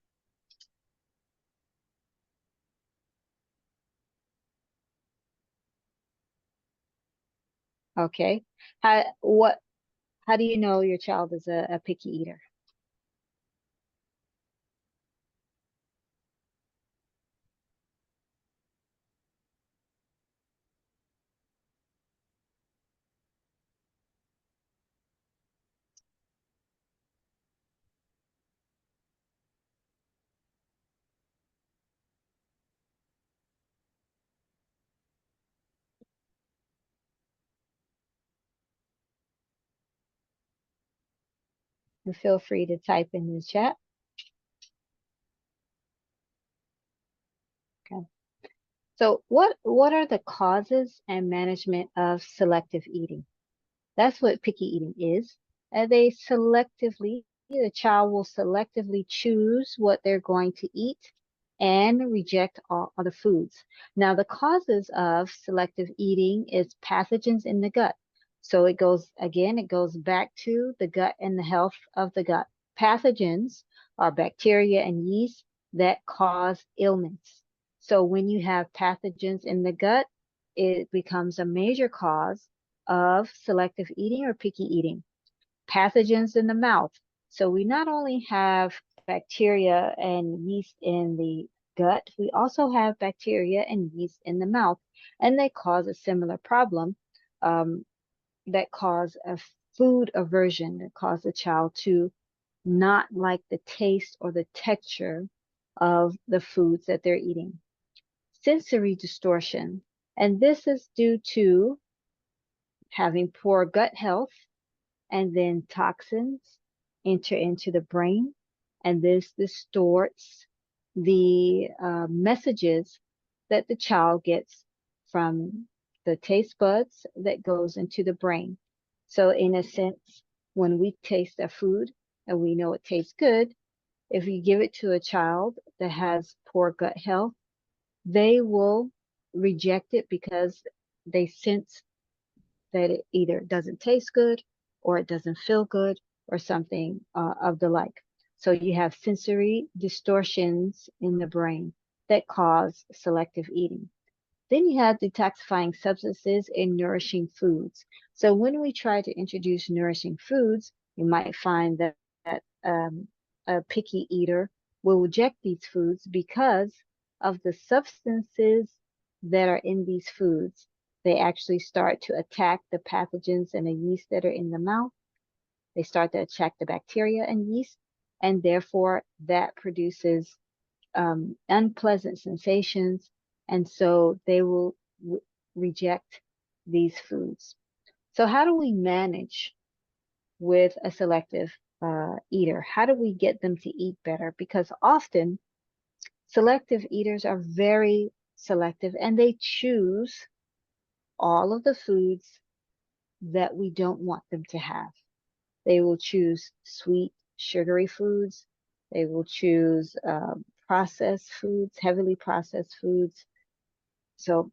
Okay. How do you know your child is a picky eater? And feel free to type in the chat. Okay. So what are the causes and management of selective eating? That's what picky eating is. The child will selectively choose what they're going to eat and reject all other foods. Now, the causes of selective eating is pathogens in the gut. So it goes back to the gut and the health of the gut. Pathogens are bacteria and yeast that cause illness. So when you have pathogens in the gut, it becomes a major cause of selective eating or picky eating. Pathogens in the mouth. So we not only have bacteria and yeast in the gut, we also have bacteria and yeast in the mouth, and they cause a similar problem that cause a food aversion, that cause the child to not like the taste or the texture of the foods that they're eating. Sensory distortion, and this is due to having poor gut health, and then toxins enter into the brain, and this distorts the messages that the child gets from the taste buds that goes into the brain. So in a sense, when we taste a food and we know it tastes good, if you give it to a child that has poor gut health, they will reject it because they sense that it either doesn't taste good or it doesn't feel good or something of the like. So you have sensory distortions in the brain that cause selective eating. Then you have detoxifying substances in nourishing foods. So when we try to introduce nourishing foods, you might find that a picky eater will reject these foods because of the substances that are in these foods. They actually start to attack the pathogens and the yeast that are in the mouth. They start to attack the bacteria and yeast, and therefore that produces unpleasant sensations, and so they will reject these foods. So how do we manage with a selective eater? How do we get them to eat better? Because often Selective eaters are very selective and they choose all of the foods that we don't want them to have. They will choose sweet, sugary foods. They will choose processed foods, heavily processed foods. So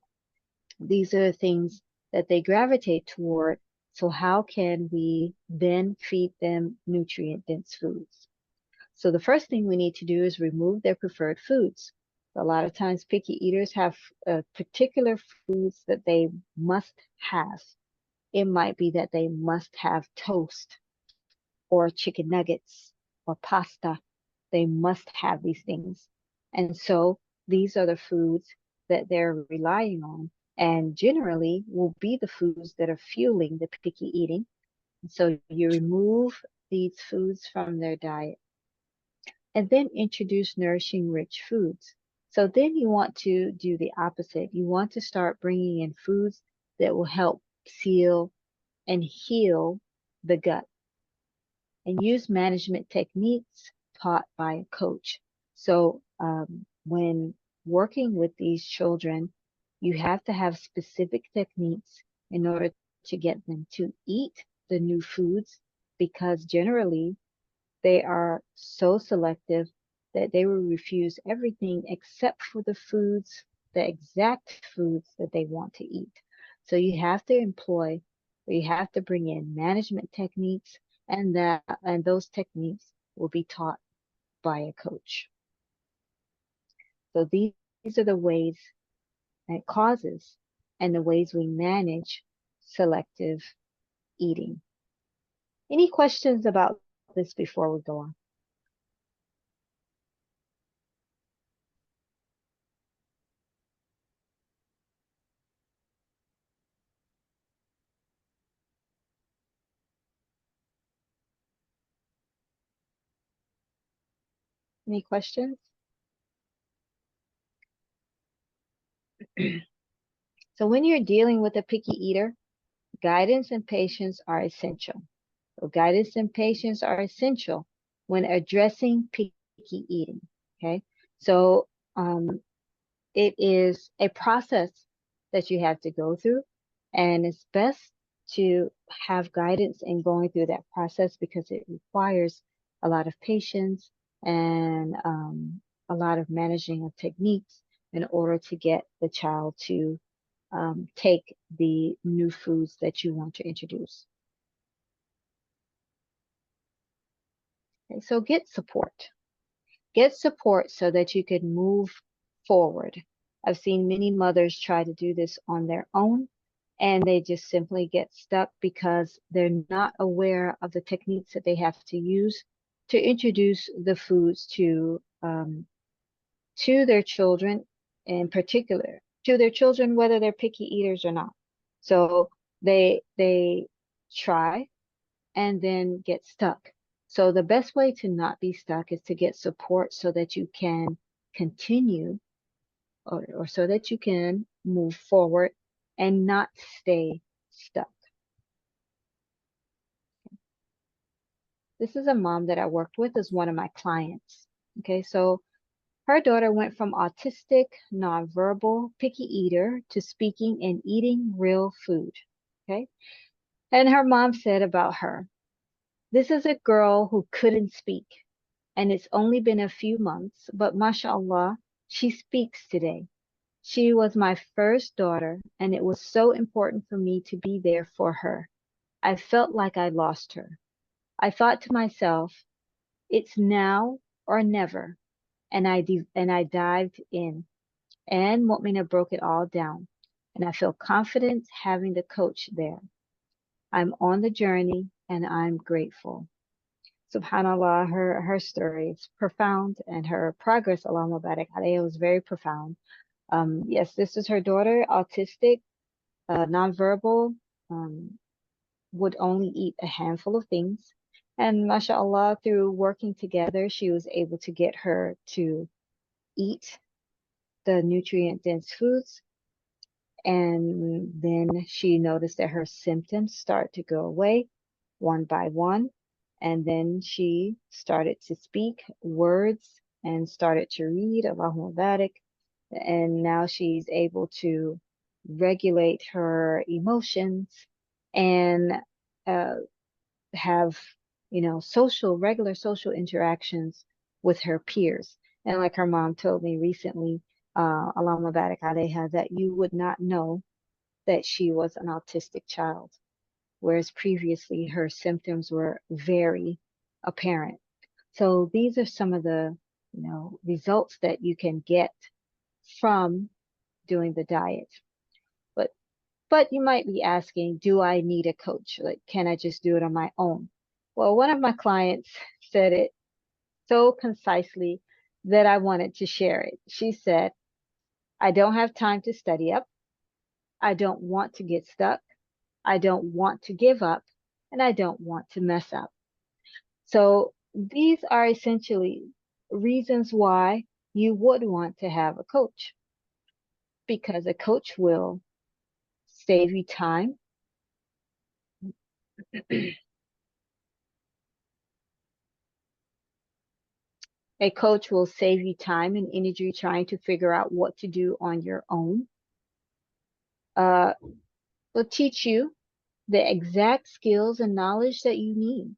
these are the things that they gravitate toward. So how can we then feed them nutrient-dense foods? So the first thing we need to do is remove their preferred foods. A lot of times picky eaters have particular foods that they must have. It might be that they must have toast or chicken nuggets or pasta. They must have these things. And so these are the foods that they're relying on and generally will be the foods that are fueling the picky eating. So you remove these foods from their diet and then introduce nourishing rich foods. So then you want to do the opposite. You want to start bringing in foods that will help seal and heal the gut and use management techniques taught by a coach. So when working with these children, you have to have specific techniques in order to get them to eat the new foods because generally they are so selective that they will refuse everything except for the foods, the exact foods that they want to eat. So you have to employ, or you have to bring in management techniques, and those techniques will be taught by a coach. So these are the ways and causes and the ways we manage selective eating. Any questions about this before we go on? Any questions? So when you're dealing with a picky eater, guidance and patience are essential. So guidance and patience are essential when addressing picky eating. Okay. So it is a process that you have to go through, and it's best to have guidance in going through that process because it requires a lot of patience and a lot of managing of techniques in order to get the child to take the new foods that you want to introduce. Okay, so get support. Get support so that you can move forward. I've seen many mothers try to do this on their own and they just simply get stuck because they're not aware of the techniques that they have to use to introduce the foods to their children, in particular to their children, whether they're picky eaters or not. So they try and then get stuck. So the best way to not be stuck is to get support so that you can continue or so that you can move forward and not stay stuck. This is a mom that I worked with as one of my clients. Okay, so her daughter went from autistic, nonverbal, picky eater to speaking and eating real food. Okay, and her mom said about her, this is a girl who couldn't speak, and it's only been a few months, but mashallah, she speaks today. She was my first daughter, and it was so important for me to be there for her. I felt like I lost her. I thought to myself, it's now or never, and I dived in, and Mu'mina broke it all down, and I feel confident having the coach there. I'm on the journey, and I'm grateful. Subhanallah, her story is profound and her progress, Allahumma barik alayha, was very profound. Yes, this is her daughter, autistic, nonverbal, um, would only eat a handful of things. And mashallah, through working together, she was able to get her to eat the nutrient dense foods. And then she noticed that her symptoms start to go away one by one. And then she started to speak words and started to read Allahu Barak, and now she's able to regulate her emotions and uh, have, regular social interactions with her peers. And like her mom told me recently, Alama Barak Aleha, that you would not know that she was an autistic child, whereas previously her symptoms were very apparent. So these are some of the, results that you can get from doing the diet. But but you might be asking, do I need a coach? Like, can I just do it on my own? Well, one of my clients said it so concisely that I wanted to share it. She said, I don't have time to study up. I don't want to get stuck. I don't want to give up. And I don't want to mess up. So these are essentially reasons why you would want to have a coach, because a coach will save you time. A coach will save you time and energy trying to figure out what to do on your own. Uh, will teach you the exact skills and knowledge that you need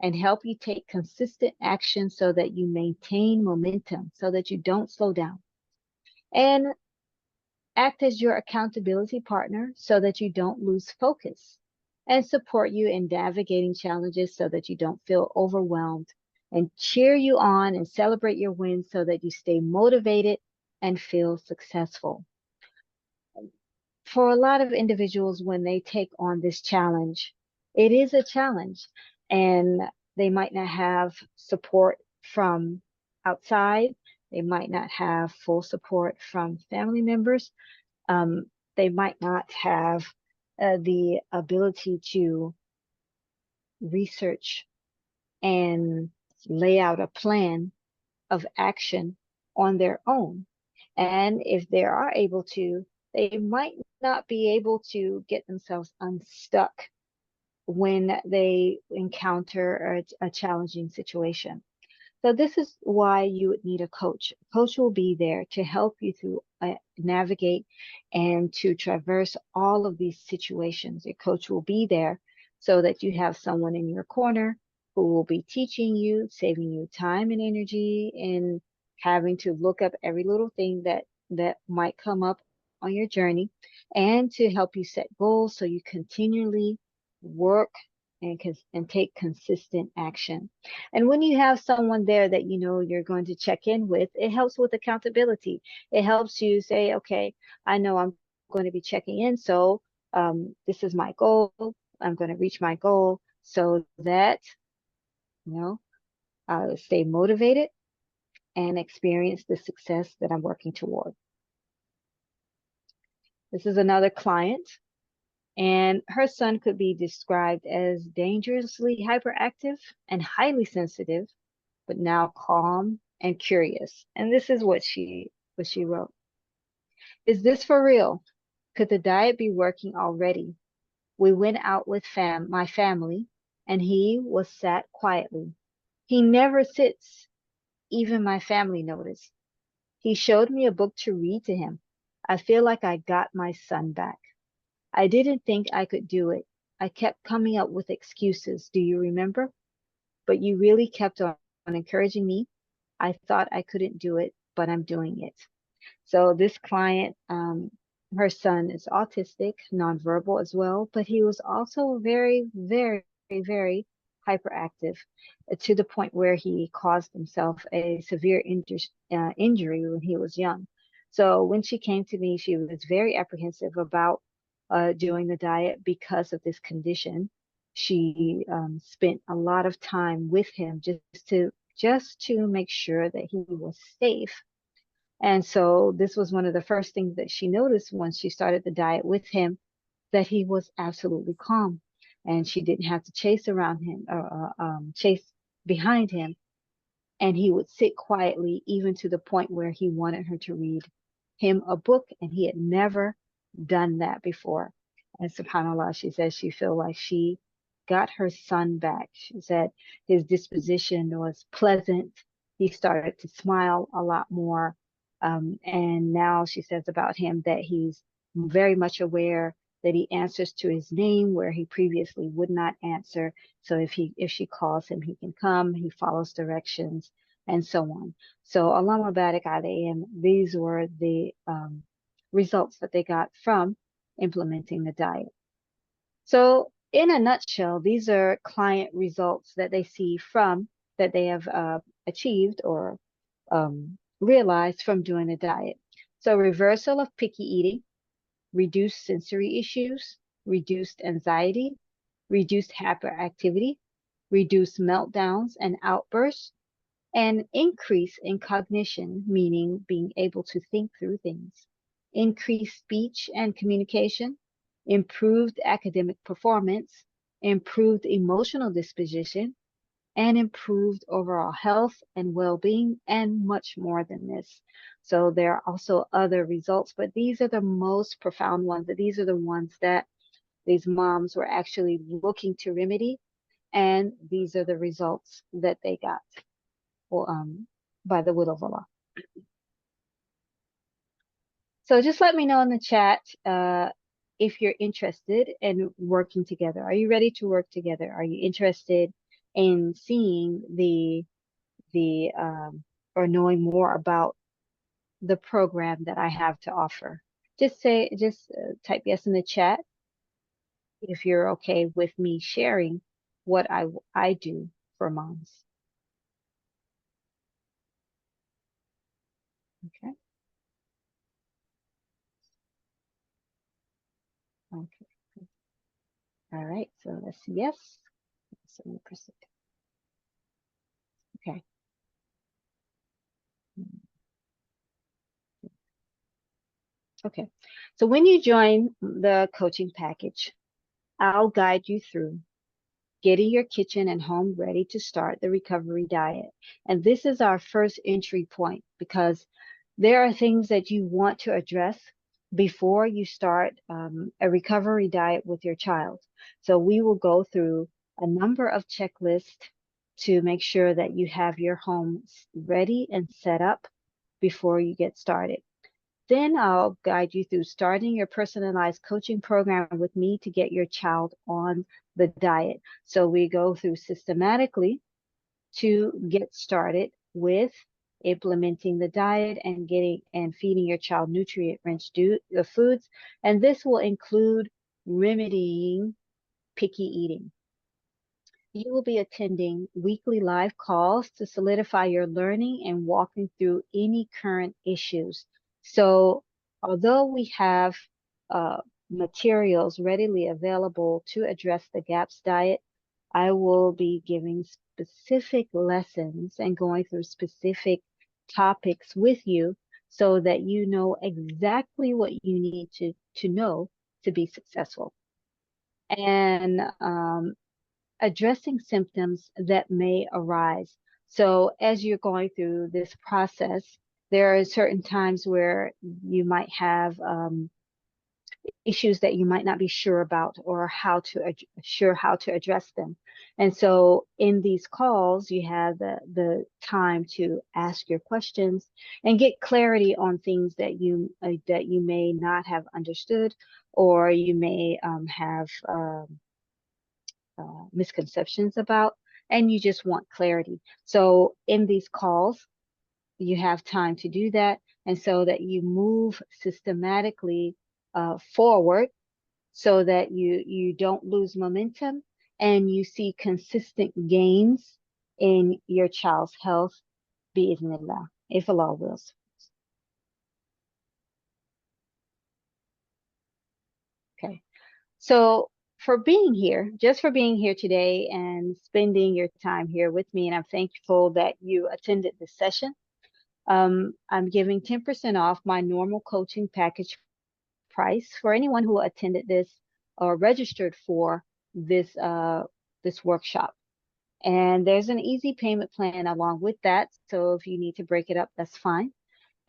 and help you take consistent action so that you maintain momentum, so that you don't slow down. And act as your accountability partner so that you don't lose focus, and support you in navigating challenges so that you don't feel overwhelmed, and cheer you on and celebrate your wins so that you stay motivated and feel successful. For a lot of individuals, when they take on this challenge, it is a challenge, and they might not have support from outside. They might not have full support from family members. They might not have the ability to research and lay out a plan of action on their own. And if they are able to, they might not be able to get themselves unstuck when they encounter a challenging situation. So this is why you would need a coach. A coach will be there to help you to navigate and to traverse all of these situations. A coach will be there so that you have someone in your corner who will be teaching you, saving you time and energy, and having to look up every little thing that might come up on your journey, and to help you set goals so you continually work and take consistent action. And when you have someone there that you know you're going to check in with, it helps with accountability. It helps you say, okay, I know I'm going to be checking in, so this is my goal. I'm going to reach my goal so that, you know, I'll stay motivated and experience the success that I'm working toward. This is another client, and her son could be described as dangerously hyperactive and highly sensitive, but now calm and curious. And this is what she wrote. Is this for real? Could the diet be working already? We went out with my family, and he was sat quietly. He never sits, even my family noticed. He showed me a book to read to him. I feel like I got my son back. I didn't think I could do it. I kept coming up with excuses. Do you remember? But you really kept on encouraging me. I thought I couldn't do it, but I'm doing it. So this client, her son is autistic, nonverbal as well, but he was also very, very, very hyperactive, to the point where he caused himself a severe injury when he was young. So when she came to me, she was very apprehensive about doing the diet because of this condition. She spent a lot of time with him just to make sure that he was safe. And so this was one of the first things that she noticed once she started the diet with him, that he was absolutely calm, and she didn't have to chase around him or chase behind him. And he would sit quietly, even to the point where he wanted her to read him a book, and he had never done that before. And subhanAllah, she says she felt like she got her son back. She said his disposition was pleasant, He started to smile a lot more. And now she says about him that he's very much aware that he answers to his name where he previously would not answer. So if she calls him, he can come, he follows directions, and so on. So Alama Badik Alayhim, these were the results that they got from implementing the diet. So in a nutshell, these are client results that they see from that they have achieved or realized from doing the diet. So reversal of picky eating, reduced sensory issues, reduced anxiety, reduced hyperactivity, reduced meltdowns and outbursts, and increase in cognition, meaning being able to think through things, increased speech and communication, improved academic performance, improved emotional disposition, and improved overall health and well-being, and much more than this. So there are also other results, but these are the most profound ones. These are the ones that these moms were actually looking to remedy, and these are the results that they got by the will of Allah. So just let me know in the chat if you're interested in working together. Are you ready to work together? Are you interested in seeing or knowing more about the program that I have to offer? Just type yes in the chat if you're okay with me sharing what I do for moms. Okay. Okay. All right. So let's see. Yes. 70%. Okay. Okay. So when you join the coaching package, I'll guide you through getting your kitchen and home ready to start the recovery diet. And this is our first entry point because there are things that you want to address before you start a recovery diet with your child. So we will go through a number of checklists to make sure that you have your home ready and set up before you get started. Then I'll guide you through starting your personalized coaching program with me to get your child on the diet. So we go through systematically to get started with implementing the diet and feeding your child nutrient-rich foods. And this will include remedying picky eating. You will be attending weekly live calls to solidify your learning and walking through any current issues. So although we have materials readily available to address the GAPS diet, I will be giving specific lessons and going through specific topics with you so that you know exactly what you need to know to be successful. And addressing symptoms that may arise. So as you're going through this process, there are certain times where you might have issues that you might not be sure about or how to address them. And so in these calls, you have the time to ask your questions and get clarity on things that you may not have understood, or you may have misconceptions about, and you just want clarity. So in these calls, you have time to do that, and so that you move systematically forward so that you don't lose momentum and you see consistent gains in your child's health, bi'idhnillah, if Allah wills. Okay. So for being here, just for being here today and spending your time here with me, and I'm thankful that you attended this session. I'm giving 10% off my normal coaching package price for anyone who attended this or registered for this this workshop. And there's an easy payment plan along with that. So if you need to break it up, that's fine.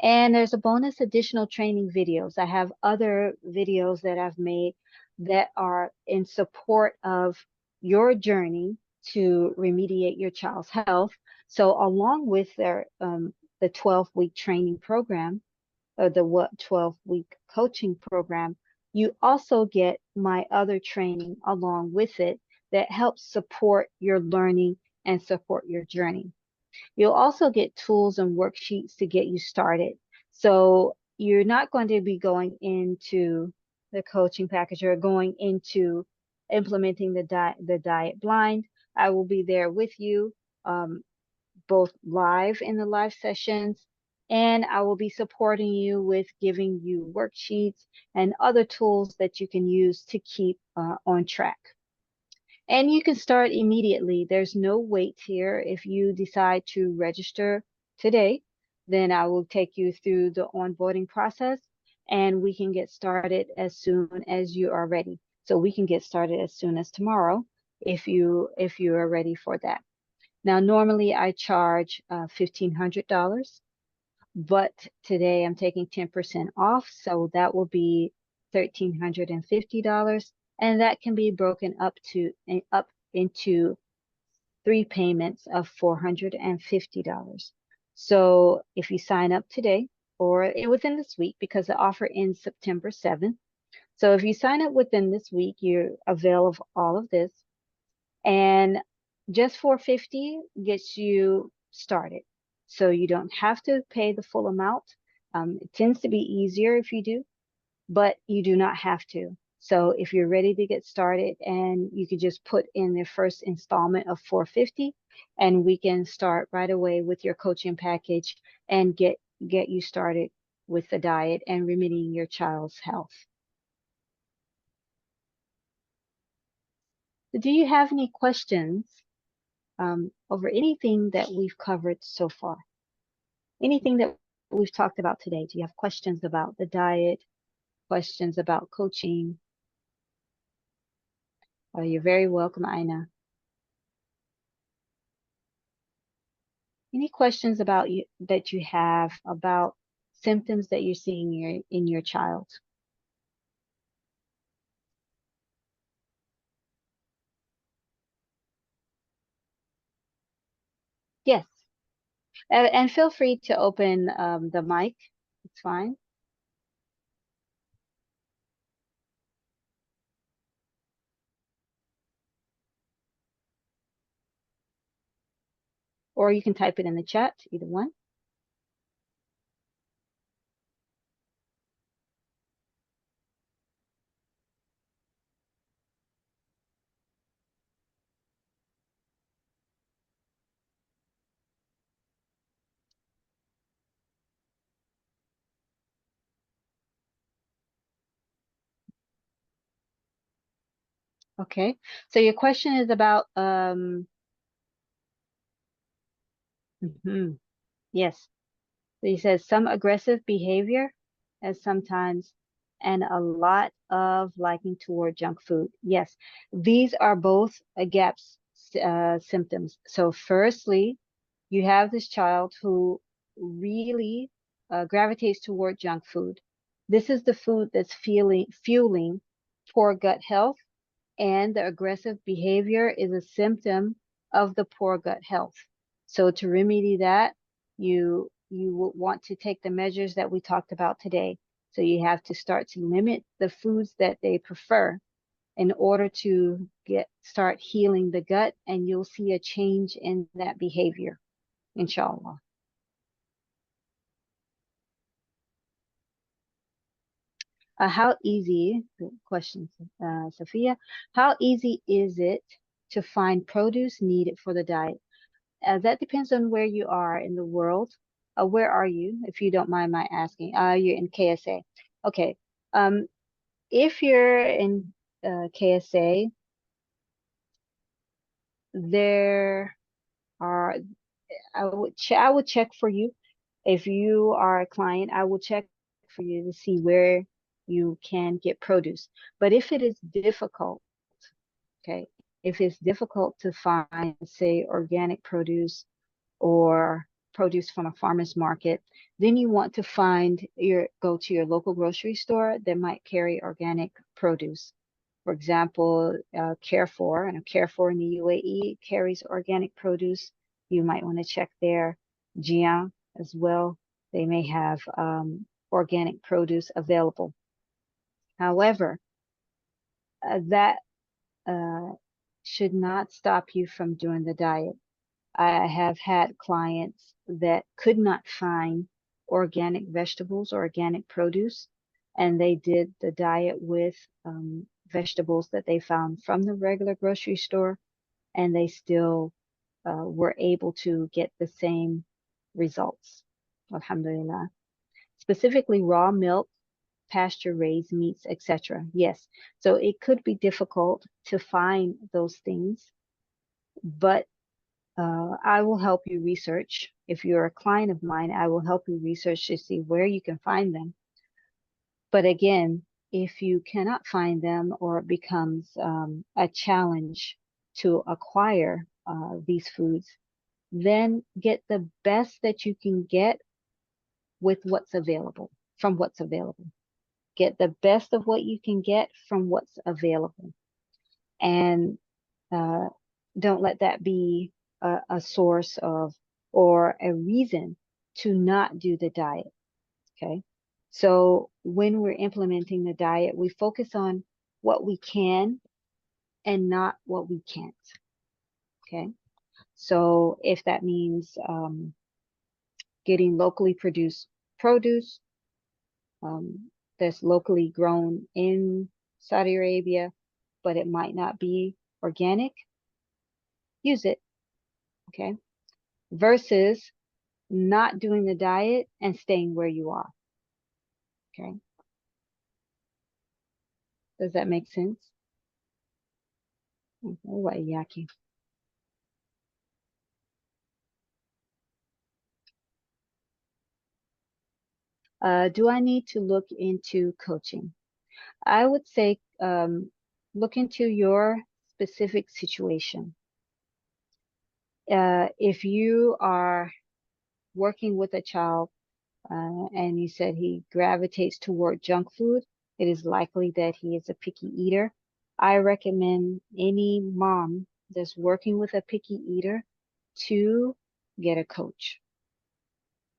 And there's a bonus additional training videos. I have other videos that I've made that are in support of your journey to remediate your child's health. So along with the 12-week training program, or the 12-week coaching program, you also get my other training along with it that helps support your learning and support your journey. You'll also get tools and worksheets to get you started. So you're not going to be going into the coaching package or going into implementing the diet blind. I will be there with you, um, both live in the live sessions, and I will be supporting you with giving you worksheets and other tools that you can use to keep on track. And you can start immediately. There's no wait here. If you decide to register today, then I will take you through the onboarding process and we can get started as soon as you are ready. So we can get started as soon as tomorrow if you are ready for that. Now, normally I charge $1,500, but today I'm taking 10% off, so that will be $1,350, and that can be broken up into 3 payments of $450. So if you sign up today or within this week, because the offer ends September 7th, so if you sign up within this week, you're avail of all of this, and just $450 gets you started. So you don't have to pay the full amount. It tends to be easier if you do, but you do not have to. So if you're ready to get started, and you could just put in the first installment of $450, and we can start right away with your coaching package and get you started with the diet and remedying your child's health. Do you have any questions over anything that we've covered so far? Anything that we've talked about today? Do you have questions about the diet, questions about coaching? Oh, you're very welcome, Ina. Any questions about you that you have about symptoms that you're seeing in your child? Yes, and feel free to open the mic. It's fine. Or you can type it in the chat, either one. Okay, so your question is about yes. So he says some aggressive behavior as sometimes, and a lot of liking toward junk food. Yes, these are both GAPS symptoms. So firstly, you have this child who really gravitates toward junk food. This is the food that's fueling poor gut health, and the aggressive behavior is a symptom of the poor gut health. So to remedy that, you will want to take the measures that we talked about today. So you have to start to limit the foods that they prefer in order to start healing the gut, and you'll see a change in that behavior, inshallah. How easy, good question, Sophia, how easy is it to find produce needed for the diet? That depends on where you are in the world. Where are you, if you don't mind my asking? You're in KSA. Okay. Um, if you're in KSA, there are, I would check for you. If you are a client, I will check for you to see where you can get produce. But if it is difficult, okay, if it's difficult to find, say, organic produce or produce from a farmer's market, then you want to go to your local grocery store that might carry organic produce. For example, Carrefour, and Carrefour in the UAE carries organic produce. You might want to check there. Gia as well. They may have organic produce available. However, that should not stop you from doing the diet. I have had clients that could not find organic vegetables or organic produce, and they did the diet with vegetables that they found from the regular grocery store, and they still were able to get the same results. Alhamdulillah. Specifically raw milk, pasture raised meats, etc. Yes. So it could be difficult to find those things, but I will help you research. If you're a client of mine, I will help you research to see where you can find them. But again, if you cannot find them or it becomes a challenge to acquire these foods, then get the best that you can get with what's available, from what's available. Get the best of what you can get from what's available. And uh, don't let that be a source of or a reason to not do the diet. Okay. So when we're implementing the diet, we focus on what we can and not what we can't. Okay. So if that means getting locally produced produce that's locally grown in Saudi Arabia, but it might not be organic, use it. Okay. Versus not doing the diet and staying where you are. Okay. Does that make sense? Okay, وإياكي. Do I need to look into coaching? I would say look into your specific situation. If you are working with a child and you said he gravitates toward junk food, it is likely that he is a picky eater. I recommend any mom that's working with a picky eater to get a coach,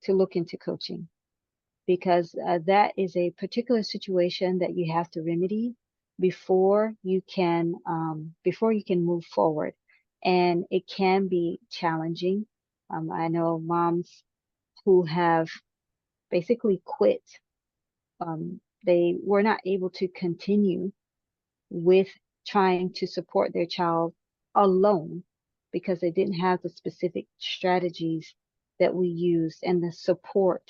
to look into coaching, because that is a particular situation that you have to remedy before you can move forward. And it can be challenging. I know moms who have basically quit. They were not able to continue with trying to support their child alone because they didn't have the specific strategies that we use and the support,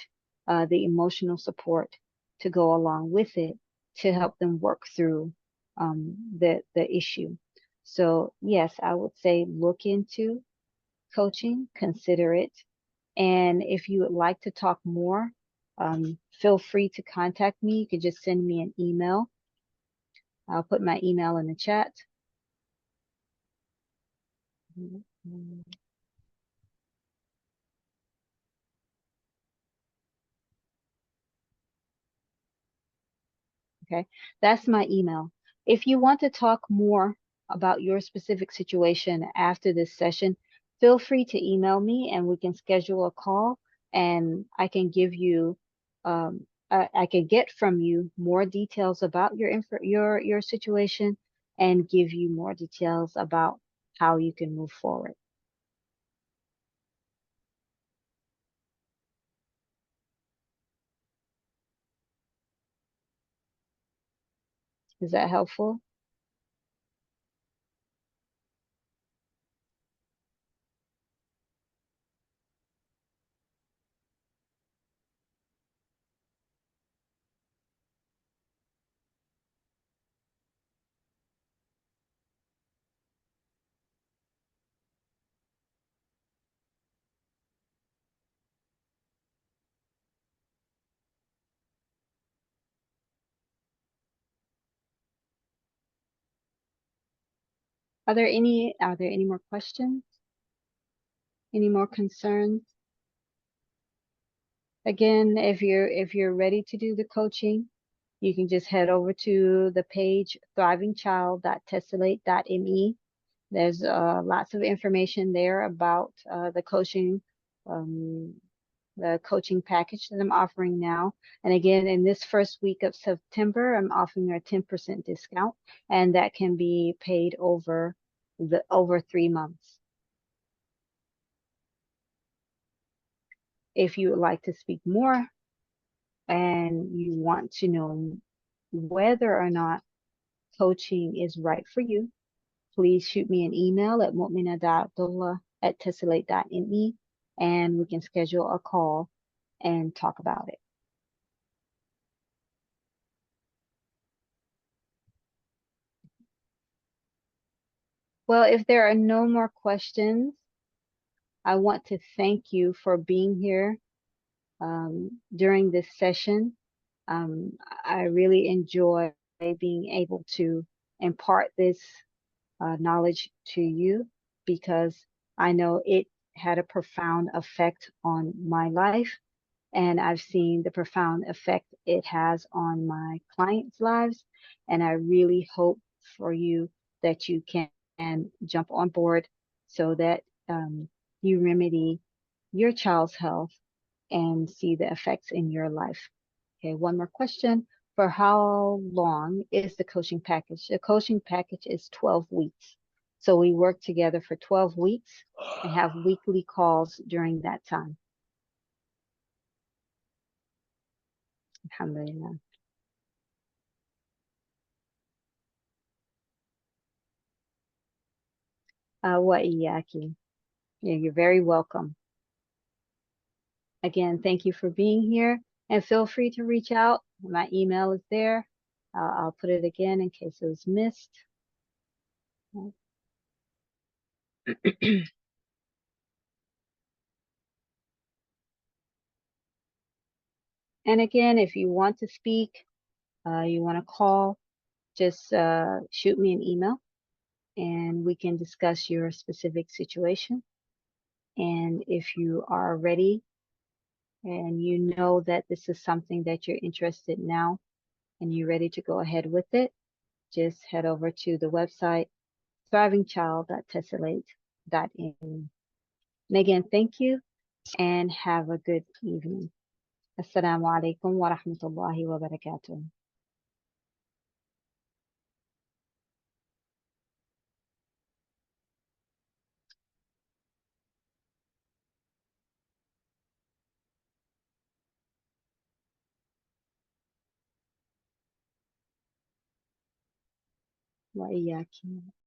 the emotional support to go along with it to help them work through the issue. So yes, I would say look into coaching, consider it. And if you would like to talk more, feel free to contact me. You can just send me an email. I'll put my email in the chat. Okay, that's my email. If you want to talk more about your specific situation after this session, feel free to email me and we can schedule a call and I can give you, I can get from you more details about your situation and give you more details about how you can move forward. Is that helpful? Are there any more questions? Any more concerns? Again, if you're ready to do the coaching, you can just head over to the page thrivingchild.tessellate.me. There's lots of information there about um, the coaching package that I'm offering now. And again, in this first week of September, I'm offering a 10% discount, and that can be paid over 3 months. If you would like to speak more and you want to know whether or not coaching is right for you, please shoot me an email at mu'mina.abdullah@tessellate.me, and we can schedule a call and talk about it. Well, if there are no more questions, I want to thank you for being here during this session. I really enjoy being able to impart this knowledge to you because I know it had a profound effect on my life, and I've seen the profound effect it has on my clients' lives. And I really hope for you that you can jump on board so that you remedy your child's health and see the effects in your life. Okay, one more question. For how long is the coaching package? The coaching package is 12 weeks. So we work together for 12 weeks and have weekly calls during that time. Alhamdulillah. وإياكي. Yeah, you're very welcome. Again, thank you for being here, and feel free to reach out. My email is there. I'll put it again in case it was missed. And again, if you want to speak, you want to call, just shoot me an email and we can discuss your specific situation. And if you are ready and you know that this is something that you're interested in now and you're ready to go ahead with it, just head over to the website thrivingchild.tessellate.in. And again, thank you and have a good evening. Assalamu alaikum wa rahmatullahi wa barakatuh. Wa iyyakum.